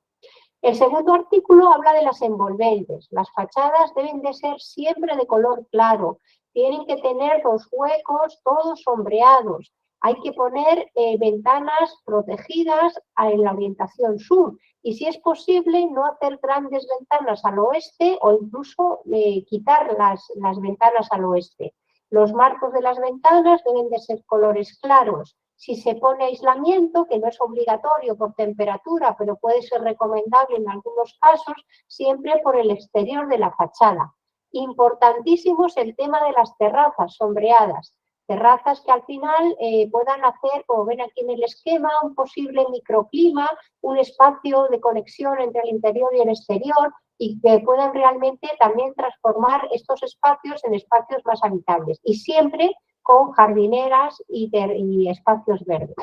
[SPEAKER 2] El segundo artículo habla de las envolventes. Las fachadas deben de ser siempre de color claro, tienen que tener los huecos todos sombreados. Hay que poner ventanas protegidas en la orientación sur y, si es posible, no hacer grandes ventanas al oeste o incluso quitar las ventanas al oeste. Los marcos de las ventanas deben de ser colores claros. Si se pone aislamiento, que no es obligatorio por temperatura, pero puede ser recomendable en algunos casos, siempre por el exterior de la fachada. Importantísimo es el tema de las terrazas sombreadas. Terrazas que al final puedan hacer, como ven aquí en el esquema, un posible microclima, un espacio de conexión entre el interior y el exterior, y que puedan realmente también transformar estos espacios en espacios más habitables. Y siempre con jardineras y espacios verdes.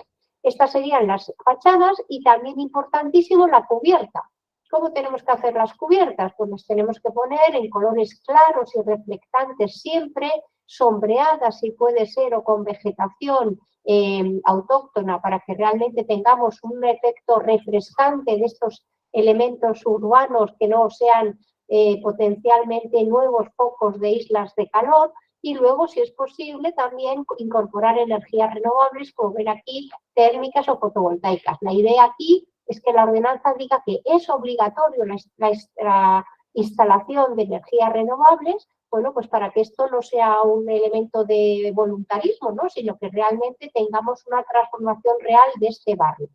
[SPEAKER 2] Estas serían las fachadas y también importantísimo la cubierta. ¿Cómo tenemos que hacer las cubiertas? Pues las tenemos que poner en colores claros y reflectantes siempre, sombreadas si puede ser o con vegetación autóctona para que realmente tengamos un efecto refrescante de estos elementos urbanos que no sean potencialmente nuevos focos de islas de calor. Y luego, si es posible, también incorporar energías renovables, como ven aquí, térmicas o fotovoltaicas. La idea aquí es que la ordenanza diga que es obligatorio la instalación de energías renovables, bueno, pues para que esto no sea un elemento de voluntarismo, ¿no?, sino que realmente tengamos una transformación real de este barrio.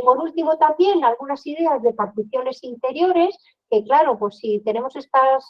[SPEAKER 2] Por último, también algunas ideas de particiones interiores, que claro, pues si tenemos estas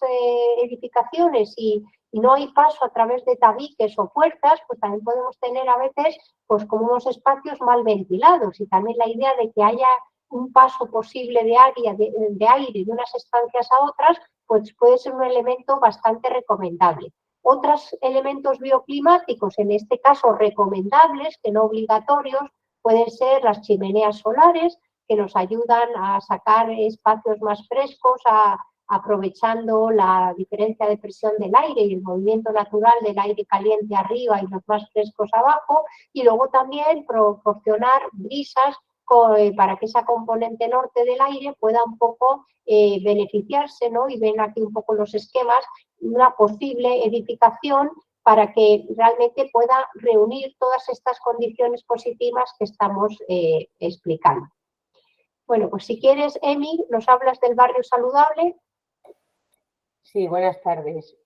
[SPEAKER 2] edificaciones y no hay paso a través de tabiques o puertas, pues también podemos tener a veces pues como unos espacios mal ventilados, y también la idea de que haya un paso posible de aire de unas estancias a otras, pues puede ser un elemento bastante recomendable. Otros elementos bioclimáticos, en este caso recomendables, que no obligatorios, pueden ser las chimeneas solares, que nos ayudan a sacar espacios más frescos, aprovechando la diferencia de presión del aire y el movimiento natural del aire caliente arriba y los más frescos abajo, y luego también proporcionar brisas para que esa componente norte del aire pueda un poco beneficiarse, ¿no? Y ven aquí un poco los esquemas, una posible edificación para que realmente pueda reunir todas estas condiciones positivas que estamos explicando. Bueno, pues si quieres, Emi, nos hablas del barrio saludable.
[SPEAKER 4] Sí, buenas tardes.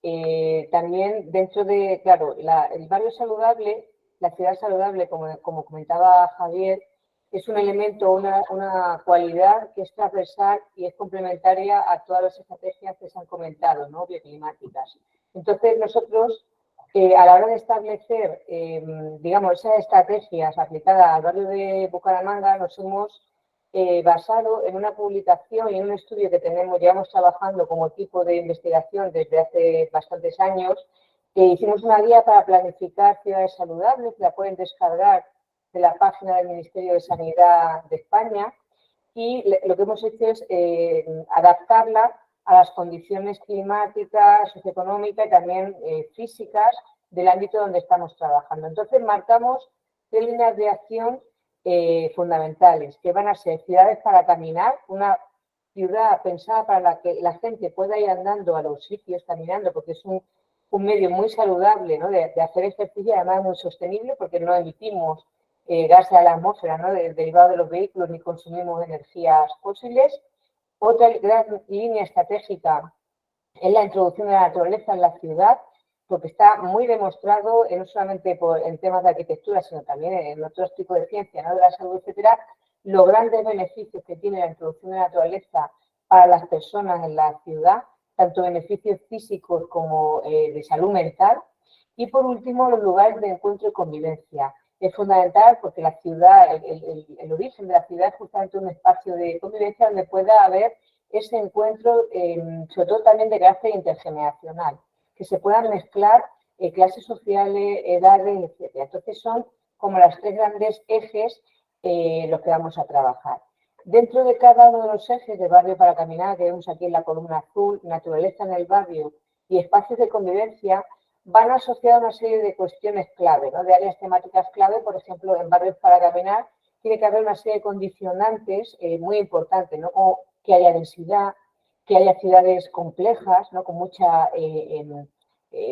[SPEAKER 4] También dentro de, claro, el barrio saludable, la ciudad saludable, como comentaba Javier, es un elemento, una cualidad que es transversal y es complementaria a todas las estrategias que se han comentado, ¿no?, bioclimáticas. Entonces, nosotros, a la hora de establecer, digamos, esas estrategias aplicadas al barrio de Bucaramanga, nos hemos basado en una publicación y en un estudio que llevamos trabajando como tipo de investigación desde hace bastantes años, que hicimos una guía para planificar ciudades saludables, que la pueden descargar de la página del Ministerio de Sanidad de España, y lo que hemos hecho es adaptarla a las condiciones climáticas, socioeconómicas y también físicas del ámbito donde estamos trabajando. Entonces, marcamos 3 líneas de acción fundamentales, que van a ser ciudades para caminar, una ciudad pensada para que la gente pueda ir andando a los sitios, caminando, porque es un medio muy saludable, ¿no?, de hacer ejercicio, y además muy sostenible, porque no emitimos gases a la atmósfera, ¿no?, derivado de los vehículos, ni consumimos energías fósiles. Otra gran línea estratégica es la introducción de la naturaleza en la ciudad, porque está muy demostrado, no solamente en temas de arquitectura, sino también en otros tipos de ciencias, ¿no?, de la salud, etcétera, los grandes beneficios que tiene la introducción de la naturaleza para las personas en la ciudad, tanto beneficios físicos como de salud mental. Y por último, los lugares de encuentro y convivencia. Es fundamental porque la ciudad, el origen de la ciudad es justamente un espacio de convivencia donde pueda haber ese encuentro, sobre todo también de carácter intergeneracional, que se puedan mezclar clases sociales, edades, etc. Entonces son como los 3 grandes ejes los que vamos a trabajar. Dentro de cada uno de los ejes de barrio para caminar, que vemos aquí en la columna azul, naturaleza en el barrio y espacios de convivencia, van asociados a una serie de cuestiones clave, ¿no?, de áreas temáticas clave. Por ejemplo, en barrios para caminar tiene que haber una serie de condicionantes muy importantes, ¿no?, como que haya densidad, que haya ciudades complejas, ¿no?, con mucha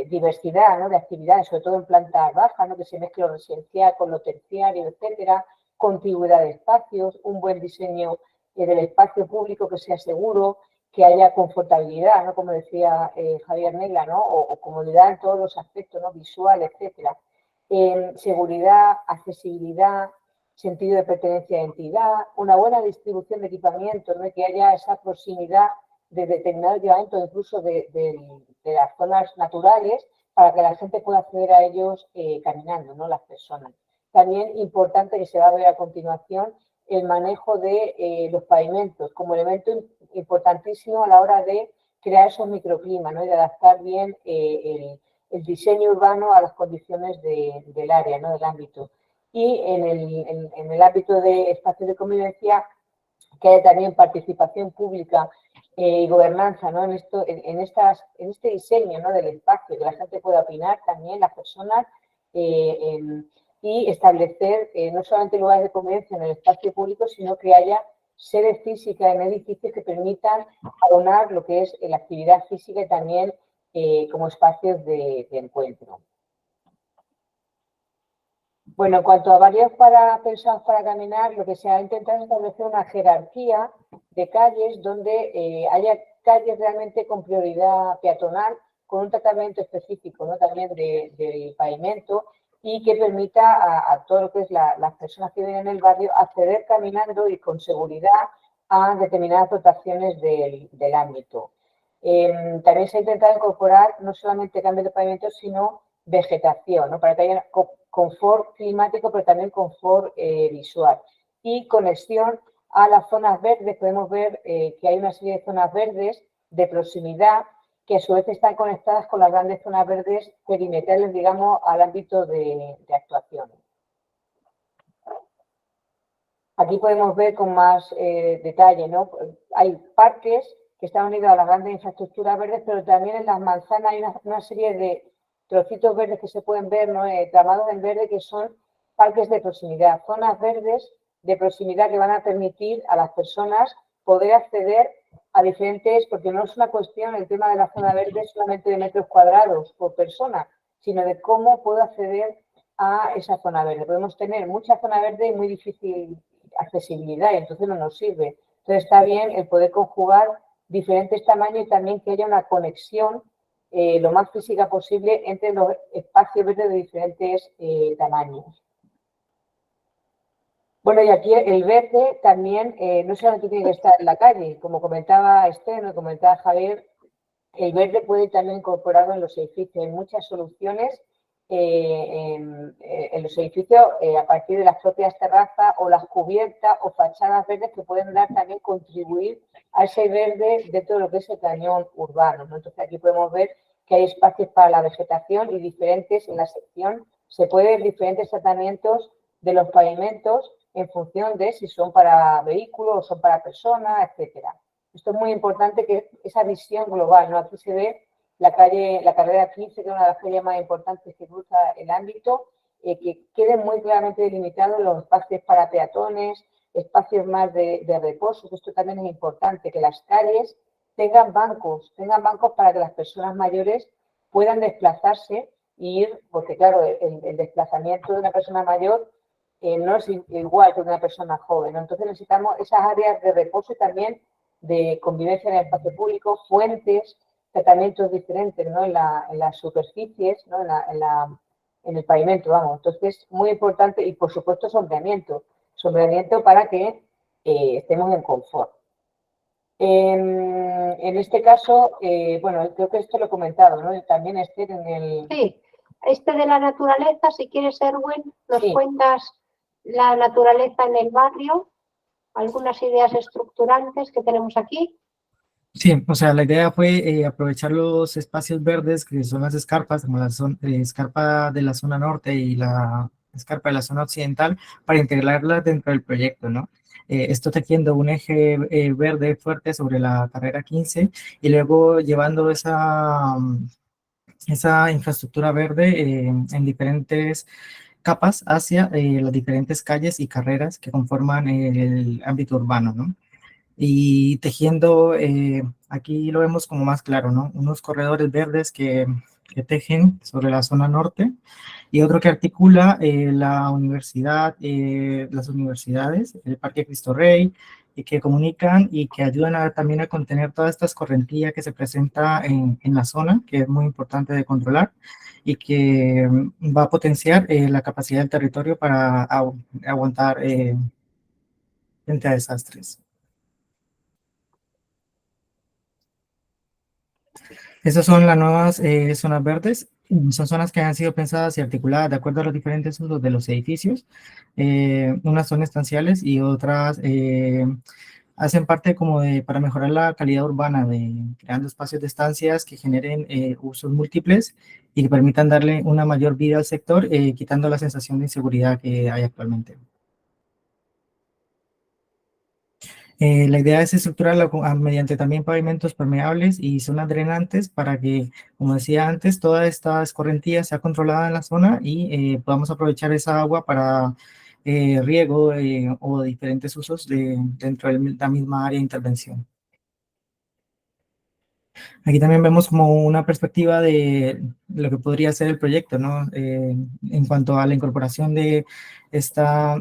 [SPEAKER 4] diversidad, ¿no?, de actividades, sobre todo en planta baja, ¿no?, que se mezcle lo residencial con lo terciario, etcétera, contigüidad de espacios, un buen diseño del espacio público que sea seguro, que haya confortabilidad, ¿no?, como decía Javier Negla, ¿no?, o comodidad en todos los aspectos, ¿no?, visual, etcétera. Seguridad, accesibilidad, sentido de pertenencia de entidad, una buena distribución de equipamientos, ¿no?, que haya esa proximidad de determinados equipamientos, incluso de las zonas naturales, para que la gente pueda acceder a ellos caminando, ¿no?, las personas. También importante, que se va a ver a continuación, el manejo de los pavimentos como elemento importantísimo a la hora de crear esos microclimas, ¿no?, y de adaptar bien el diseño urbano a las condiciones del área, ¿no?, del ámbito. Y en el ámbito de espacios de convivencia, que haya también participación pública y gobernanza, ¿no?, en este diseño, ¿no?, del espacio, que la gente pueda opinar también, las personas, y establecer no solamente lugares de convivencia en el espacio público, sino que haya sedes físicas en edificios que permitan abonar lo que es la actividad física y también como espacios de encuentro. Bueno, en cuanto a barrios pensados para caminar, lo que se ha intentado es establecer una jerarquía de calles donde haya calles realmente con prioridad peatonal, con un tratamiento específico, ¿no?, también del pavimento, y que permita a todo lo que es las personas que viven en el barrio acceder caminando y con seguridad a determinadas dotaciones del ámbito. También se ha intentado incorporar no solamente cambios de pavimento, sino vegetación, ¿no?, para que haya confort climático, pero también confort visual. Y conexión a las zonas verdes. Podemos ver que hay una serie de zonas verdes de proximidad que a su vez están conectadas con las grandes zonas verdes perimetrales, digamos, al ámbito de actuación. Aquí podemos ver con más detalle, ¿no? Hay parques que están unidos a las grandes infraestructuras verdes, pero también en las manzanas hay una serie de trocitos verdes que se pueden ver, ¿no?, tramados en verde, que son parques de proximidad, zonas verdes de proximidad que van a permitir a las personas poder acceder a diferentes, porque no es una cuestión, el tema de la zona verde, solamente de metros cuadrados por persona, sino de cómo puedo acceder a esa zona verde. Podemos tener mucha zona verde y muy difícil accesibilidad, y entonces no nos sirve. Entonces está bien el poder conjugar diferentes tamaños y también que haya una conexión lo más física posible entre los espacios verdes de diferentes tamaños. Bueno, y aquí el verde también no solamente tiene que estar en la calle, como comentaba Esther, como comentaba Javier, el verde puede ir también incorporado en los edificios. Hay muchas soluciones en los edificios a partir de las propias terrazas o las cubiertas o fachadas verdes que pueden dar también contribuir a ese verde dentro de lo que es el cañón urbano, ¿no? Entonces aquí podemos ver que hay espacios para la vegetación y diferentes, en la sección se pueden ver diferentes tratamientos de los pavimentos en función de si son para vehículos o son para personas, etcétera. Esto es muy importante, que esa visión global, ¿no? Aquí se ve la carrera 15, que es una de las calles más importantes que cruza el ámbito, que queden muy claramente delimitados los espacios para peatones, espacios más de reposo. Esto también es importante, que las calles tengan bancos para que las personas mayores puedan desplazarse y ir, porque claro, el desplazamiento de una persona mayor no es igual que de una persona joven, ¿no? Entonces necesitamos esas áreas de reposo y también de convivencia en el espacio público, fuentes, tratamientos diferentes, ¿no?, en las superficies, ¿no?, en el pavimento, vamos. Entonces, muy importante, y por supuesto sombreamiento para que estemos en confort. En este caso, bueno, creo que esto lo he comentado, ¿no? También Esther en el...
[SPEAKER 2] Sí, de la naturaleza, si quieres, Erwin, nos
[SPEAKER 4] Sí.
[SPEAKER 2] cuentas la naturaleza en el barrio, algunas ideas estructurantes que tenemos aquí.
[SPEAKER 3] Sí, o sea, la idea fue aprovechar los espacios verdes que son las escarpas, como la escarpa de la zona norte y la escarpa de la zona occidental, para integrarlas dentro del proyecto, ¿no? Esto tejiendo un eje verde fuerte sobre la carrera 15 y luego llevando esa infraestructura verde en diferentes capas hacia las diferentes calles y carreras que conforman el ámbito urbano, ¿no? Y tejiendo, aquí lo vemos como más claro, ¿no? Unos corredores verdes que que tejen sobre la zona norte, y otro que articula las universidades, el Parque Cristo Rey, y que comunican y que ayudan también a contener toda esta escorrentía que se presenta en la zona, que es muy importante de controlar, y que va a potenciar la capacidad del territorio para aguantar frente a desastres. Esas son las nuevas zonas verdes. Son zonas que han sido pensadas y articuladas de acuerdo a los diferentes usos de los edificios. Unas son estanciales y otras hacen parte como para mejorar la calidad urbana, creando espacios de estancias que generen usos múltiples y que permitan darle una mayor vida al sector, quitando la sensación de inseguridad que hay actualmente. La idea es estructurarlo mediante también pavimentos permeables y zonas drenantes para que, como decía antes, toda esta escorrentía sea controlada en la zona y podamos aprovechar esa agua para riego o diferentes usos dentro de la misma área de intervención. Aquí también vemos como una perspectiva de lo que podría ser el proyecto, ¿no? En cuanto a la incorporación de esta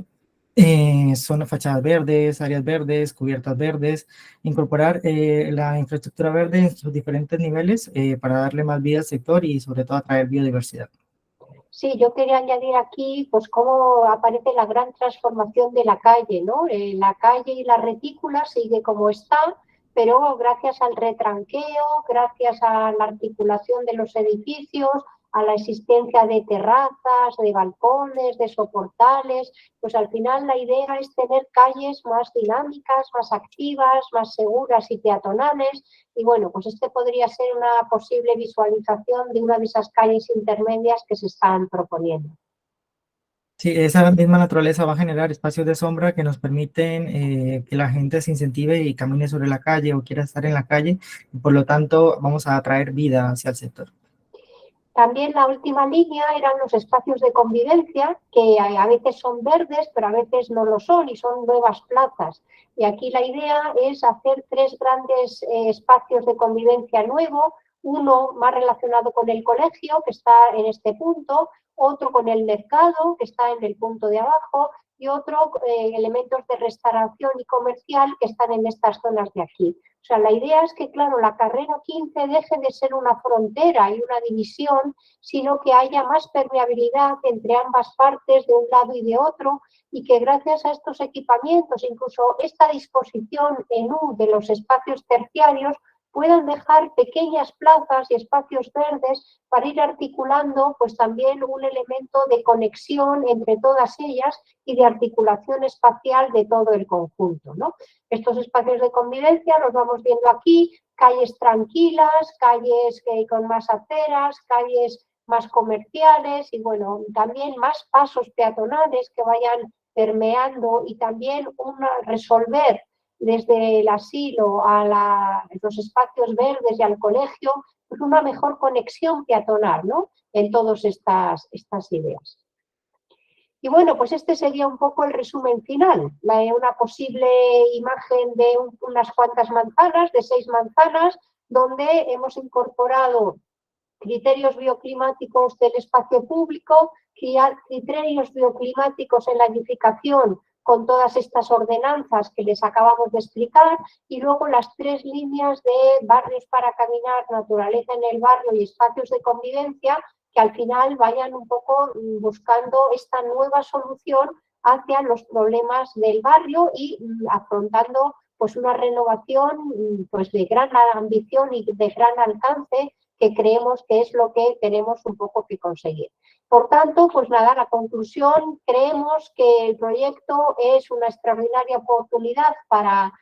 [SPEAKER 3] zona, fachadas verdes, áreas verdes, cubiertas verdes, incorporar la infraestructura verde en sus diferentes niveles para darle más vida al sector y sobre todo atraer biodiversidad.
[SPEAKER 2] Sí, yo quería añadir aquí, pues, cómo aparece la gran transformación de la calle, ¿no? La calle y la retícula sigue como está, pero gracias al retranqueo, gracias a la articulación de los edificios, a la existencia de terrazas, de balcones, de soportales, pues al final la idea es tener calles más dinámicas, más activas, más seguras y peatonales. Y bueno, pues este podría ser una posible visualización de una de esas calles intermedias que se están proponiendo.
[SPEAKER 3] Sí, esa misma naturaleza va a generar espacios de sombra que nos permiten que la gente se incentive y camine sobre la calle o quiera estar en la calle, y por lo tanto vamos a atraer vida hacia el sector.
[SPEAKER 2] También la última línea eran los espacios de convivencia, que a veces son verdes, pero a veces no lo son y son nuevas plazas. Y aquí la idea es hacer tres grandes espacios de convivencia nuevos, uno más relacionado con el colegio, que está en este punto, otro con el mercado, que está en el punto de abajo, y otro elementos de restauración y comercial que están en estas zonas de aquí. O sea, la idea es que, claro, la carrera 15 deje de ser una frontera y una división, sino que haya más permeabilidad entre ambas partes, de un lado y de otro, y que gracias a estos equipamientos, incluso esta disposición en U de los espacios terciarios, puedan dejar pequeñas plazas y espacios verdes para ir articulando pues también un elemento de conexión entre todas ellas y de articulación espacial de todo el conjunto, ¿no? Estos espacios de convivencia los vamos viendo aquí, calles tranquilas, calles con más aceras, calles más comerciales y bueno, también más pasos peatonales que vayan permeando y también resolver desde el asilo a los espacios verdes y al colegio, pues una mejor conexión peatonal, ¿no? En todas estas ideas. Y bueno, pues este sería un poco el resumen final, una posible imagen de unas cuantas manzanas, de 6 manzanas, donde hemos incorporado criterios bioclimáticos del espacio público, criterios bioclimáticos en la edificación con todas estas ordenanzas que les acabamos de explicar, y luego las 3 líneas de barrios para caminar, naturaleza en el barrio y espacios de convivencia, que al final vayan un poco buscando esta nueva solución hacia los problemas del barrio y afrontando pues una renovación pues de gran ambición y de gran alcance, que creemos que es lo que tenemos un poco que conseguir. Por tanto, pues nada, la conclusión, creemos que el proyecto es una extraordinaria oportunidad para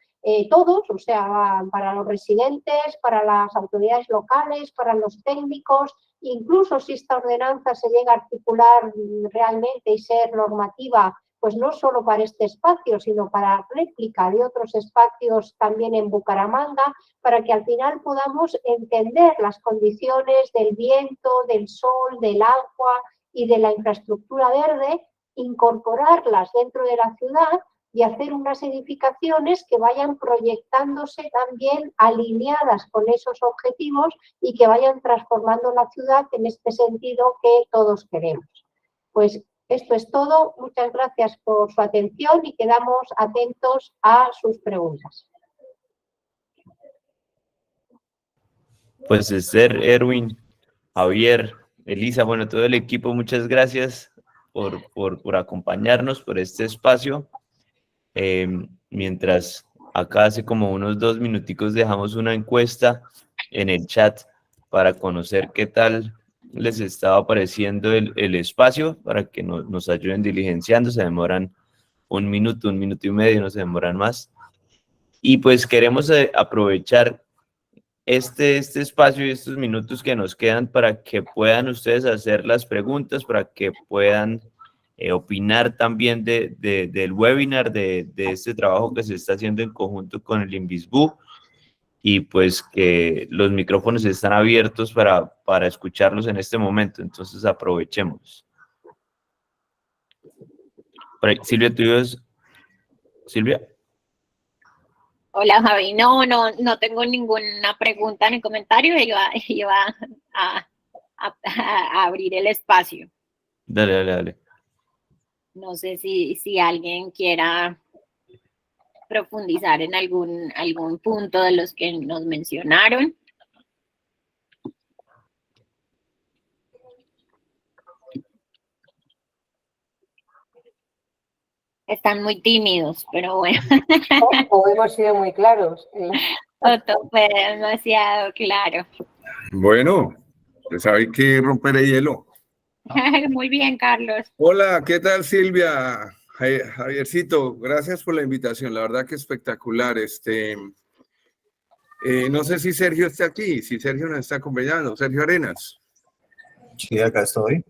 [SPEAKER 2] todos, o sea, para los residentes, para las autoridades locales, para los técnicos, incluso si esta ordenanza se llega a articular realmente y ser normativa, pues no solo para este espacio, sino para réplica de otros espacios también en Bucaramanga, para que al final podamos entender las condiciones del viento, del sol, del agua y de la infraestructura verde, incorporarlas dentro de la ciudad y hacer unas edificaciones que vayan proyectándose también alineadas con esos objetivos y que vayan transformando la ciudad en este sentido que todos queremos. Pues esto es todo. Muchas gracias por su atención y quedamos atentos a sus preguntas.
[SPEAKER 5] Pues Esther, Erwin, Javier, Elisa, bueno, todo el equipo, muchas gracias por acompañarnos, por este espacio. Mientras acá hace como unos 2 minuticos dejamos una encuesta en el chat para conocer qué tal les estaba pareciendo el espacio, para que nos ayuden diligenciando. Se demoran 1 minuto, 1 minuto y medio, no se demoran más. Y pues queremos aprovechar este espacio y estos minutos que nos quedan para que puedan ustedes hacer las preguntas, para que puedan opinar también del webinar, de este trabajo que se está haciendo en conjunto con el INVISBU, y pues que los micrófonos están abiertos para escucharlos en este momento, entonces aprovechemos. Silvia, ¿tú ibas? Silvia.
[SPEAKER 6] Hola, Javi. No tengo ninguna pregunta ni comentario. Iba a abrir el espacio.
[SPEAKER 5] Dale.
[SPEAKER 6] No sé si alguien quiera profundizar en algún punto de los que nos mencionaron. Están muy tímidos, pero bueno.
[SPEAKER 4] O hemos sido muy claros.
[SPEAKER 6] Otto fue demasiado claro.
[SPEAKER 7] Bueno, pues hay que romper el hielo.
[SPEAKER 6] Muy bien, Carlos.
[SPEAKER 7] Hola, ¿qué tal, Silvia? Javiercito, gracias por la invitación. La verdad que espectacular. No sé si Sergio está aquí, si Sergio nos está acompañando. Sergio Arenas.
[SPEAKER 8] Sí, acá estoy.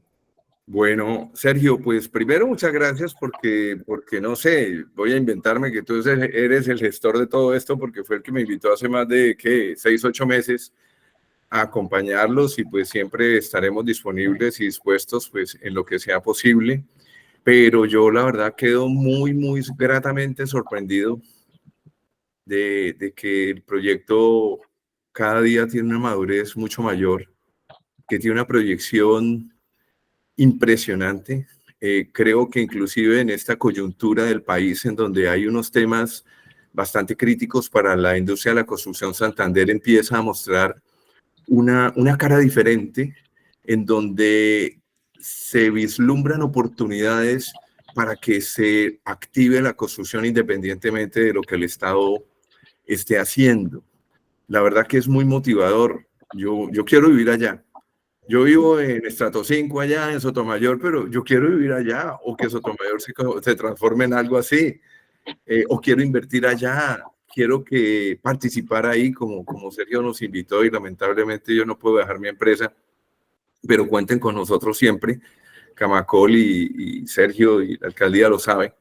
[SPEAKER 7] Bueno, Sergio, pues primero muchas gracias porque no sé, voy a inventarme que tú eres el gestor de todo esto, porque fue el que me invitó hace más de, 6, 8 meses a acompañarlos, y pues siempre estaremos disponibles y dispuestos pues en lo que sea posible. Pero yo la verdad quedo muy, muy gratamente sorprendido de que el proyecto cada día tiene una madurez mucho mayor, que tiene una proyección impresionante. Creo que inclusive en esta coyuntura del país, en donde hay unos temas bastante críticos para la industria de la construcción, Santander empieza a mostrar una cara diferente, en donde se vislumbran oportunidades para que se active la construcción independientemente de lo que el Estado esté haciendo. La verdad que es muy motivador. Yo quiero vivir allá. Yo vivo en Estrato 5 allá en Sotomayor, pero yo quiero vivir allá, o que Sotomayor se transforme en algo así, o quiero invertir allá, quiero participar ahí como Sergio nos invitó, y lamentablemente yo no puedo dejar mi empresa, pero cuenten con nosotros siempre. Camacol y Sergio y la alcaldía lo sabe.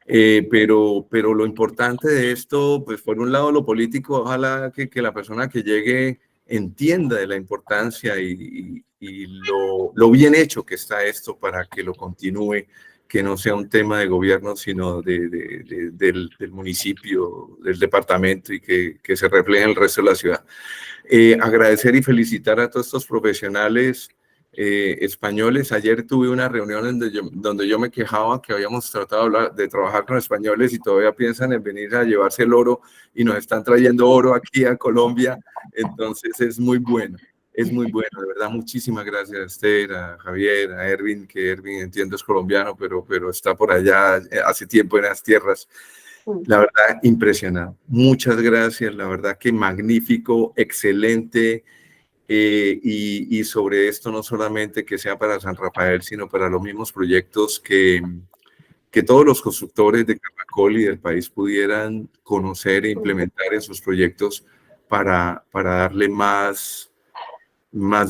[SPEAKER 7] Pero lo importante de esto, pues por un lado lo político, ojalá que la persona que llegue entienda de la importancia y lo bien hecho que está esto para que lo continúe, que no sea un tema de gobierno, sino del municipio, del departamento, y que se refleje en el resto de la ciudad. Agradecer y felicitar a todos estos profesionales españoles. Ayer tuve una reunión donde yo me quejaba que habíamos tratado de trabajar con españoles y todavía piensan en venir a llevarse el oro, y nos están trayendo oro aquí a Colombia. Entonces es muy bueno, de verdad. Muchísimas gracias a Esther, a Javier, a Erwin, que Erwin entiendo es colombiano, pero está por allá hace tiempo en las tierras. La verdad, impresionado. Muchas gracias, la verdad que magnífico, excelente. Y sobre esto, no solamente que sea para San Rafael, sino para los mismos proyectos que todos los constructores de Camacol y del país pudieran conocer e implementar en sus proyectos para darle más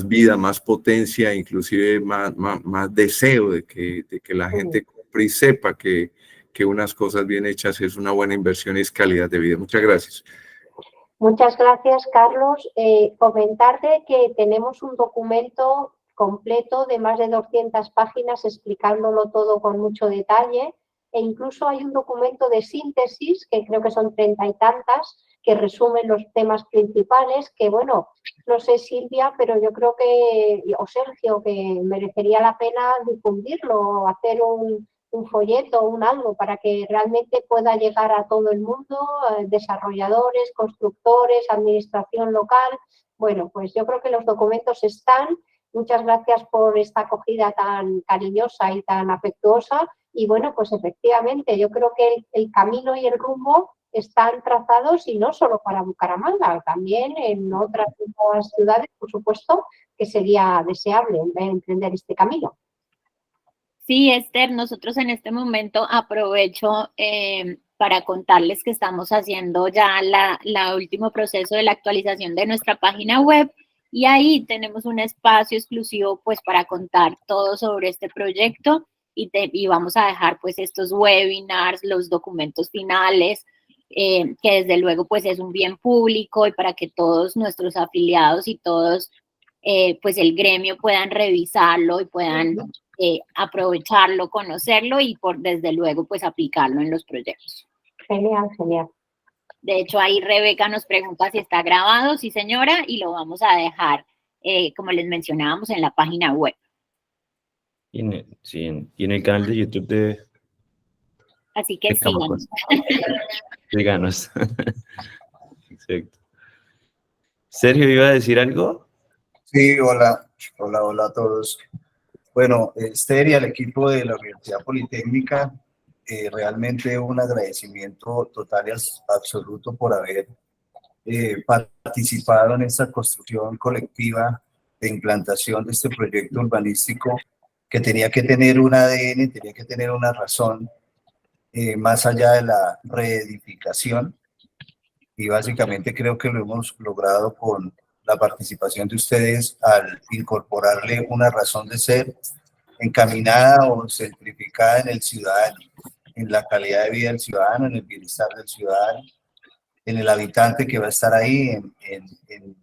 [SPEAKER 7] vida, más potencia, inclusive más deseo de que la gente compre y sepa que unas cosas bien hechas es una buena inversión y es calidad de vida. Muchas gracias.
[SPEAKER 2] Muchas gracias, Carlos. Comentarte que tenemos un documento completo de más de 200 páginas explicándolo todo con mucho detalle. e incluso hay un documento de síntesis, que creo que son 30 y tantas, que resumen los temas principales, que bueno, no sé Silvia, pero yo creo que, o Sergio, que merecería la pena difundirlo, hacer un folleto, un algo, para que realmente pueda llegar a todo el mundo, desarrolladores, constructores, administración local. Bueno, pues yo creo que los documentos están. Muchas gracias por esta acogida tan cariñosa y tan afectuosa. Y bueno, pues efectivamente, yo creo que el camino y el rumbo están trazados y no solo para Bucaramanga, también en otras ciudades, por supuesto, que sería deseable emprender este camino.
[SPEAKER 6] Sí, Esther, nosotros en este momento aprovecho para contarles que estamos haciendo ya la último proceso de la actualización de nuestra página web y ahí tenemos un espacio exclusivo pues para contar todo sobre este proyecto y vamos a dejar pues estos webinars, los documentos finales, que desde luego pues es un bien público y para que todos nuestros afiliados y todos pues el gremio puedan revisarlo y puedan aprovecharlo, conocerlo y desde luego pues aplicarlo en los proyectos.
[SPEAKER 2] Genial, genial.
[SPEAKER 6] De hecho ahí Rebeca nos pregunta si está grabado, sí señora, y lo vamos a dejar como les mencionábamos en la página web.
[SPEAKER 5] Y en el canal de YouTube de
[SPEAKER 6] Así que síganos.
[SPEAKER 5] Síganos. Exacto. Sergio, ¿iba a decir algo?
[SPEAKER 8] Sí, hola a todos. Bueno, Esther y al equipo de la Universidad Politécnica, realmente un agradecimiento total y absoluto por haber participado en esta construcción colectiva de implantación de este proyecto urbanístico que tenía que tener un ADN, tenía que tener una razón más allá de la reedificación, y básicamente creo que lo hemos logrado con la participación de ustedes al incorporarle una razón de ser encaminada o centrificada en el ciudadano, en la calidad de vida del ciudadano, en el bienestar del ciudadano, en el habitante que va a estar ahí, en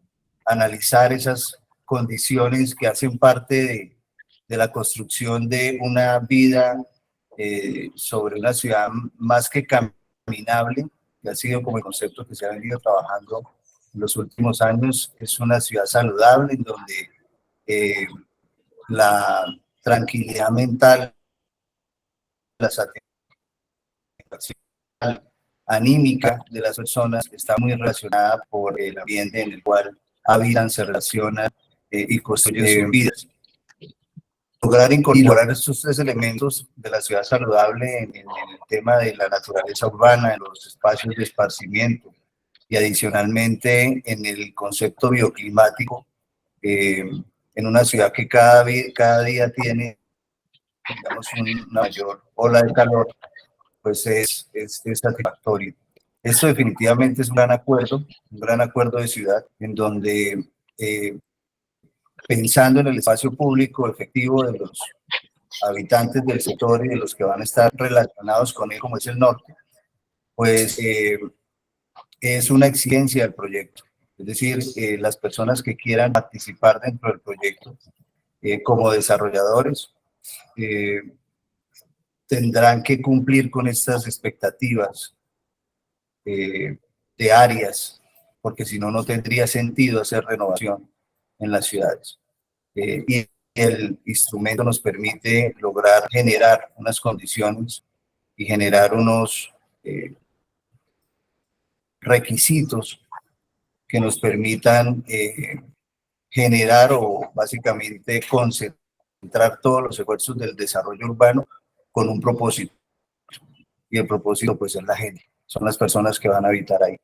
[SPEAKER 8] analizar esas condiciones que hacen parte de la construcción de una vida sobre una ciudad más que caminable, que ha sido como el concepto que se ha venido trabajando en los últimos años. Es una ciudad saludable en donde la tranquilidad mental, la satisfacción anímica de las personas está muy relacionada por el ambiente en el cual habitan, se relacionan y construyen sus vidas. Lograr incorporar estos tres elementos de la ciudad saludable en el tema de la naturaleza urbana, en los espacios de esparcimiento y adicionalmente en el concepto bioclimático, en una ciudad que cada día tiene, digamos, una mayor ola de calor, pues es satisfactorio. Esto definitivamente es un gran acuerdo de ciudad, en donde pensando en el espacio público efectivo de los habitantes del sector y de los que van a estar relacionados con él, como es el norte, pues es una exigencia del proyecto. Es decir, las personas que quieran participar dentro del proyecto como desarrolladores tendrán que cumplir con estas expectativas de áreas, porque si no, no tendría sentido hacer renovación en las ciudades. Y el instrumento nos permite lograr generar unas condiciones y generar unos requisitos que nos permitan generar o básicamente concentrar todos los esfuerzos del desarrollo urbano con un propósito. Y el propósito pues es la gente, son las personas que van a habitar ahí.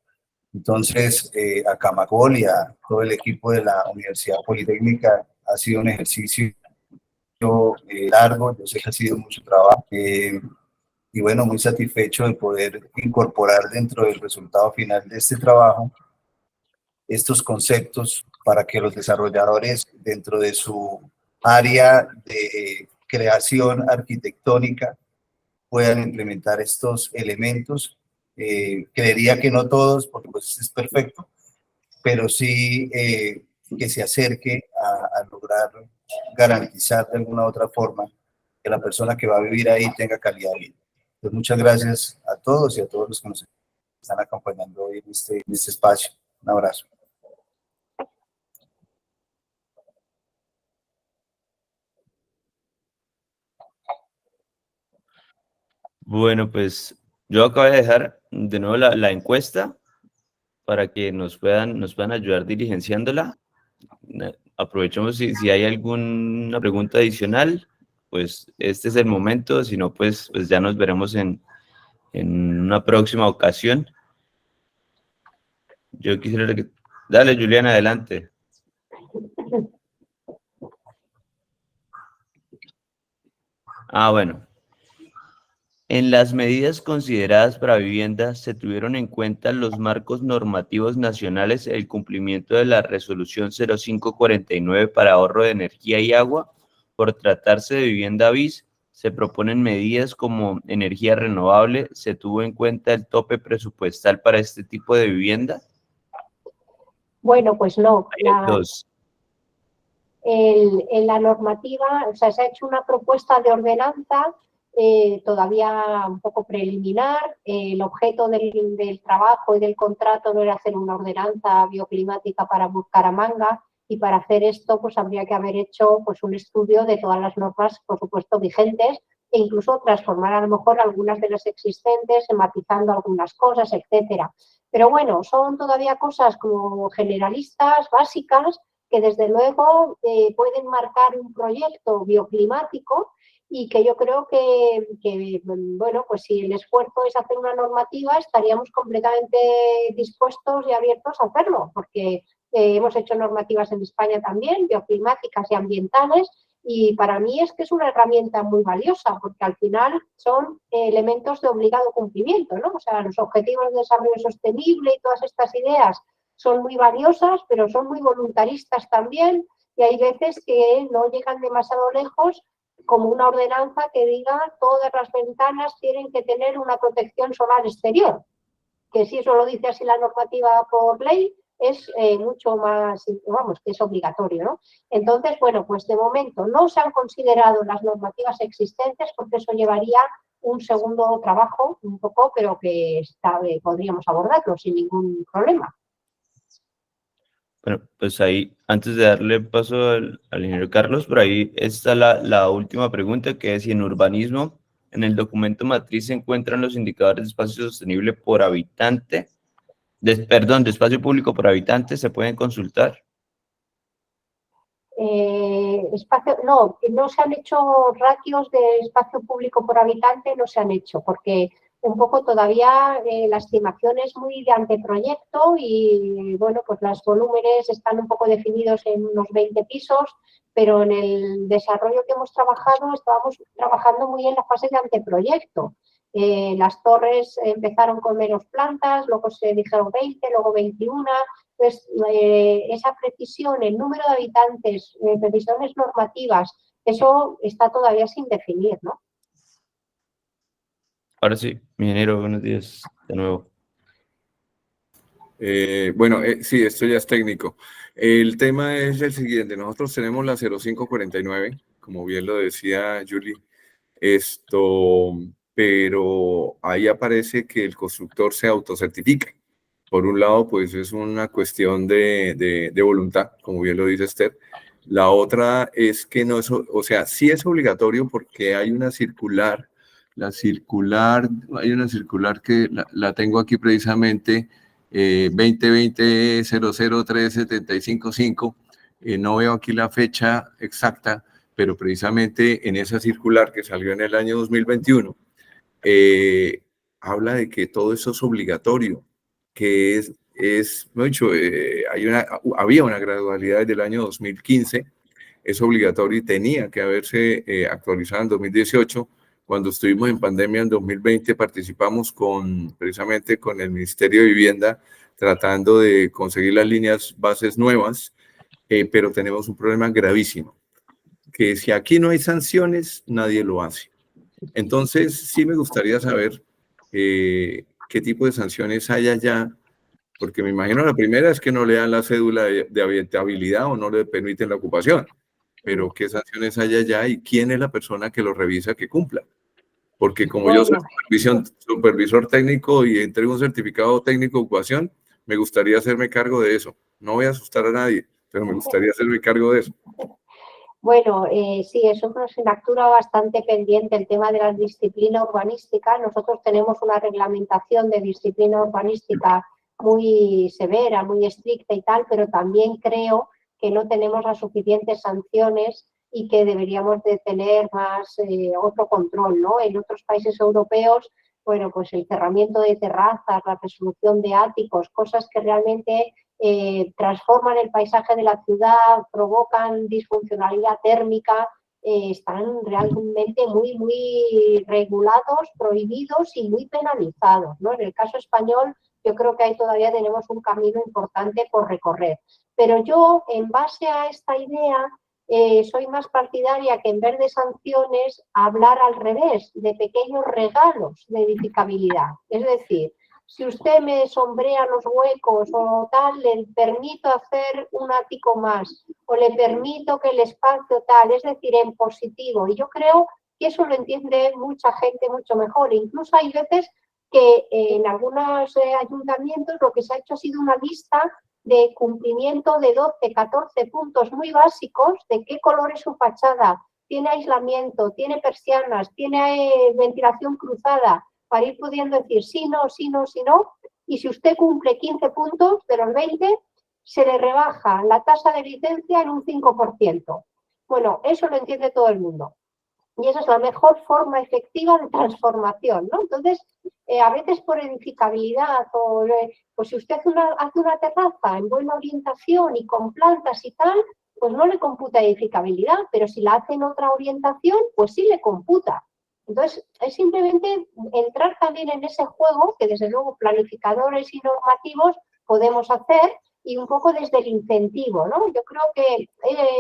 [SPEAKER 8] Entonces, a Camacol y a todo el equipo de la Universidad Politécnica ha sido un ejercicio largo, yo sé que ha sido mucho trabajo y bueno, muy satisfecho de poder incorporar dentro del resultado final de este trabajo estos conceptos para que los desarrolladores dentro de su área de creación arquitectónica puedan implementar estos elementos. Creería que no todos, porque pues es perfecto, pero sí que se acerque a lograr garantizar de alguna u otra forma que la persona que va a vivir ahí tenga calidad de vida. Pues muchas gracias a todos y a todos los que nos están acompañando hoy en este espacio. Un abrazo.
[SPEAKER 5] Bueno, pues yo acabo de dejar de nuevo la encuesta para que nos puedan ayudar diligenciándola. Aprovechemos si hay alguna pregunta adicional, pues este es el momento, si no, pues ya nos veremos en una próxima ocasión. Yo quisiera que... Dale, Juliana, adelante. Bueno. En las medidas consideradas para vivienda, ¿se tuvieron en cuenta los marcos normativos nacionales, el cumplimiento de la Resolución 0549 para ahorro de energía y agua? Por tratarse de vivienda BIS, se proponen medidas como energía renovable. ¿Se tuvo en cuenta el tope presupuestal para este tipo de vivienda?
[SPEAKER 2] Bueno, pues no.
[SPEAKER 5] Dos.
[SPEAKER 2] En la normativa, o sea, se ha hecho una propuesta de ordenanza todavía un poco preliminar. El objeto del trabajo y del contrato no era hacer una ordenanza bioclimática para Bucaramanga, y para hacer esto pues habría que haber hecho pues un estudio de todas las normas, por supuesto, vigentes, e incluso transformar a lo mejor algunas de las existentes, matizando algunas cosas, etcétera. Pero bueno, son todavía cosas como generalistas, básicas, que desde luego pueden marcar un proyecto bioclimático, y que yo creo que, bueno, pues si el esfuerzo es hacer una normativa, estaríamos completamente dispuestos y abiertos a hacerlo, porque hemos hecho normativas en España también, bioclimáticas y ambientales, y para mí es que es una herramienta muy valiosa, porque al final son elementos de obligado cumplimiento, ¿no? O sea, los objetivos de desarrollo sostenible y todas estas ideas son muy valiosas, pero son muy voluntaristas también, y hay veces que no llegan demasiado lejos, como una ordenanza que diga todas las ventanas tienen que tener una protección solar exterior, que si eso lo dice así la normativa por ley, es mucho más, vamos, que es obligatorio, ¿no? Entonces, bueno, pues de momento no se han considerado las normativas existentes, porque eso llevaría un segundo trabajo un poco, pero que podríamos abordarlo sin ningún problema.
[SPEAKER 5] Bueno, pues ahí, antes de darle paso al ingeniero Carlos, por ahí está la última pregunta, que es si en urbanismo, en el documento matriz se encuentran los indicadores de espacio sostenible por habitante, de espacio público por habitante, ¿se pueden consultar?
[SPEAKER 2] No se han hecho ratios de espacio público por habitante, no se han hecho, porque un poco todavía la estimación es muy de anteproyecto, y bueno, pues los volúmenes están un poco definidos en unos 20 pisos, pero en el desarrollo que hemos trabajado estábamos trabajando muy en la fase de anteproyecto. Las torres empezaron con menos plantas, luego se dijeron 20, luego 21. Entonces, esa precisión, el número de habitantes, precisiones normativas, eso está todavía sin definir, ¿no?
[SPEAKER 5] Ahora sí, mi ingeniero, buenos días de nuevo.
[SPEAKER 7] Sí, esto ya es técnico. El tema es el siguiente. Nosotros tenemos la 0549, como bien lo decía Julie, pero ahí aparece que el constructor se autocertifica. Por un lado, pues es una cuestión de voluntad, como bien lo dice Esther. La otra es que no es, o sea, sí es obligatorio porque hay una circular, hay una circular que la tengo aquí precisamente, 2020-003-755. No veo aquí la fecha exacta, pero precisamente en esa circular que salió en el año 2021, habla de que todo eso es obligatorio, que no he dicho, había una gradualidad desde el año 2015, es obligatorio y tenía que haberse actualizado en 2018. Cuando estuvimos en pandemia en 2020, participamos precisamente con el Ministerio de Vivienda tratando de conseguir las líneas bases nuevas, pero tenemos un problema gravísimo, que si aquí no hay sanciones, nadie lo hace. Entonces, sí me gustaría saber qué tipo de sanciones hay allá, porque me imagino la primera es que no le dan la cédula de habitabilidad o no le permiten la ocupación, pero qué sanciones hay allá y quién es la persona que lo revisa que cumpla. porque como yo soy supervisor técnico y entrego un certificado técnico de ocupación, me gustaría hacerme cargo de eso. No voy a asustar a nadie, pero me gustaría hacerme cargo de eso.
[SPEAKER 2] Bueno, sí, es una asignatura bastante pendiente el tema de la disciplina urbanística. Nosotros tenemos una reglamentación de disciplina urbanística muy severa, muy estricta y tal, pero también creo que no tenemos las suficientes sanciones y que deberíamos de tener más otro control, ¿no? En otros países europeos, bueno, pues el cerramiento de terrazas, la resolución de áticos, cosas que realmente transforman el paisaje de la ciudad, provocan disfuncionalidad térmica, están realmente muy regulados, prohibidos y muy penalizados, ¿no? En el caso español, yo creo que ahí todavía tenemos un camino importante por recorrer. Pero yo, en base a esta idea, soy más partidaria que en vez de sanciones, hablar al revés, de pequeños regalos de edificabilidad. Es decir, si usted me sombrea los huecos o tal, le permito hacer un ático más o le permito que el espacio tal, es decir, en positivo. Y yo creo que eso lo entiende mucha gente mucho mejor. Incluso hay veces que en algunos ayuntamientos lo que se ha hecho ha sido una lista de cumplimiento de 12, 14 puntos muy básicos de qué color es su fachada, tiene aislamiento, tiene persianas, tiene ventilación cruzada, para ir pudiendo decir sí, no, sí, no, sí, no. Y si usted cumple 15 puntos de los 20, se le rebaja la tasa de licencia en un 5%. Bueno, eso lo entiende todo el mundo. Y esa es la mejor forma efectiva de transformación, ¿no? Entonces, a veces por edificabilidad, o pues si usted hace una terraza en buena orientación y con plantas y tal, pues no le computa edificabilidad, pero si la hace en otra orientación, pues sí le computa. Entonces, es simplemente entrar también en ese juego que desde luego planificadores y normativos podemos hacer y un poco desde el incentivo, ¿no? Yo creo que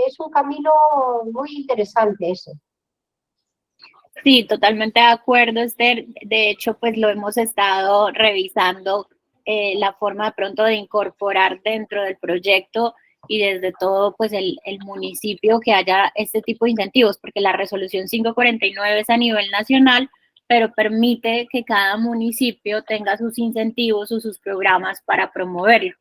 [SPEAKER 2] es un camino muy interesante ese.
[SPEAKER 6] Sí, totalmente de acuerdo, Esther. De hecho, pues lo hemos estado revisando, la forma de pronto de incorporar dentro del proyecto y desde todo pues el municipio que haya este tipo de incentivos, porque la resolución 549 es a nivel nacional, pero permite que cada municipio tenga sus incentivos o sus programas para promoverlo.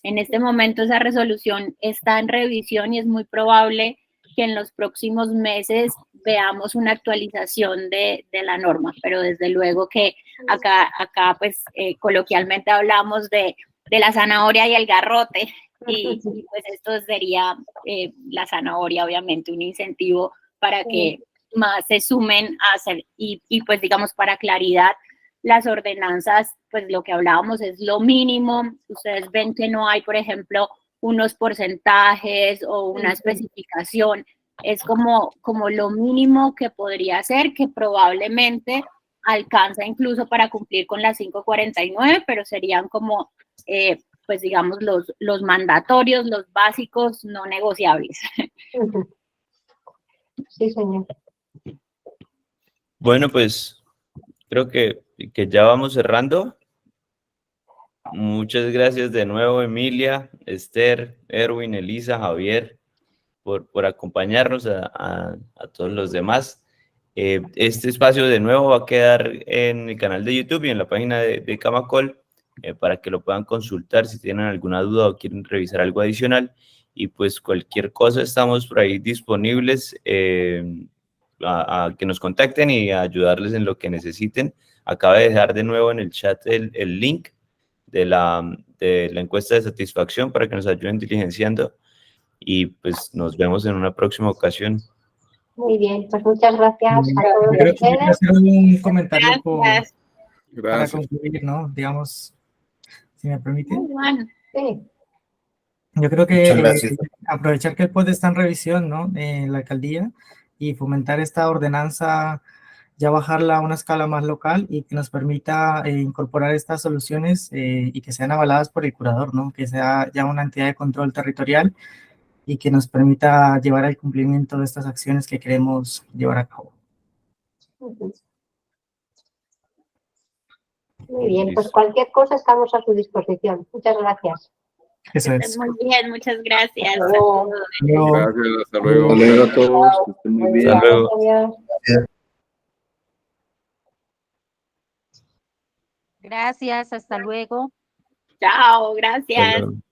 [SPEAKER 6] En este momento esa resolución está en revisión y es muy probable que en los próximos meses veamos una actualización de la norma, pero desde luego que acá pues coloquialmente hablamos de la zanahoria y el garrote, y pues esto sería la zanahoria, obviamente, un incentivo para que más se sumen a hacer, y pues digamos para claridad, las ordenanzas, pues lo que hablábamos es lo mínimo. Ustedes ven que no hay, por ejemplo, unos porcentajes o una especificación, es como lo mínimo que podría ser, que probablemente alcanza incluso para cumplir con la 549, pero serían como, pues digamos, los mandatorios, los básicos, no negociables.
[SPEAKER 2] Sí, señor.
[SPEAKER 5] Bueno, pues creo que ya vamos cerrando. Muchas gracias de nuevo, Emilia, Esther, Erwin, Elisa, Javier, por acompañarnos a todos los demás. Este espacio de nuevo va a quedar en el canal de YouTube y en la página de Camacol para que lo puedan consultar si tienen alguna duda o quieren revisar algo adicional. Y pues cualquier cosa estamos por ahí disponibles a que nos contacten y a ayudarles en lo que necesiten. Acabo de dejar de nuevo en el chat el link de la encuesta de satisfacción para que nos ayuden diligenciando, y pues nos vemos en una próxima ocasión.
[SPEAKER 2] Muy bien, pues muchas gracias a todos
[SPEAKER 3] Quiero
[SPEAKER 2] ustedes.
[SPEAKER 3] hacer un comentario para
[SPEAKER 7] Gracias.
[SPEAKER 3] concluir, ¿no? Digamos, si me permite.
[SPEAKER 6] Bueno,
[SPEAKER 2] Sí.
[SPEAKER 3] Yo creo
[SPEAKER 8] Muchas
[SPEAKER 3] que
[SPEAKER 8] gracias.
[SPEAKER 3] aprovechar que el POD está en revisión, ¿no? En la alcaldía, y fomentar esta ordenanza, ya bajarla a una escala más local y que nos permita incorporar estas soluciones y que sean avaladas por el curador, ¿no? Que sea ya una entidad de control territorial y que nos permita llevar al cumplimiento de estas acciones que queremos llevar a cabo.
[SPEAKER 2] Muy bien, pues cualquier cosa estamos a su disposición. Muchas gracias.
[SPEAKER 3] Eso
[SPEAKER 6] estén
[SPEAKER 3] es.
[SPEAKER 6] muy bien, muchas gracias.
[SPEAKER 4] Hasta luego.
[SPEAKER 7] Gracias, hasta luego.
[SPEAKER 9] Hasta luego a todos, que estén muy
[SPEAKER 4] Buen
[SPEAKER 9] bien.
[SPEAKER 4] día.
[SPEAKER 5] Hasta luego.
[SPEAKER 2] Adiós.
[SPEAKER 9] Gracias, hasta luego.
[SPEAKER 6] Chao, gracias.
[SPEAKER 5] Perdón.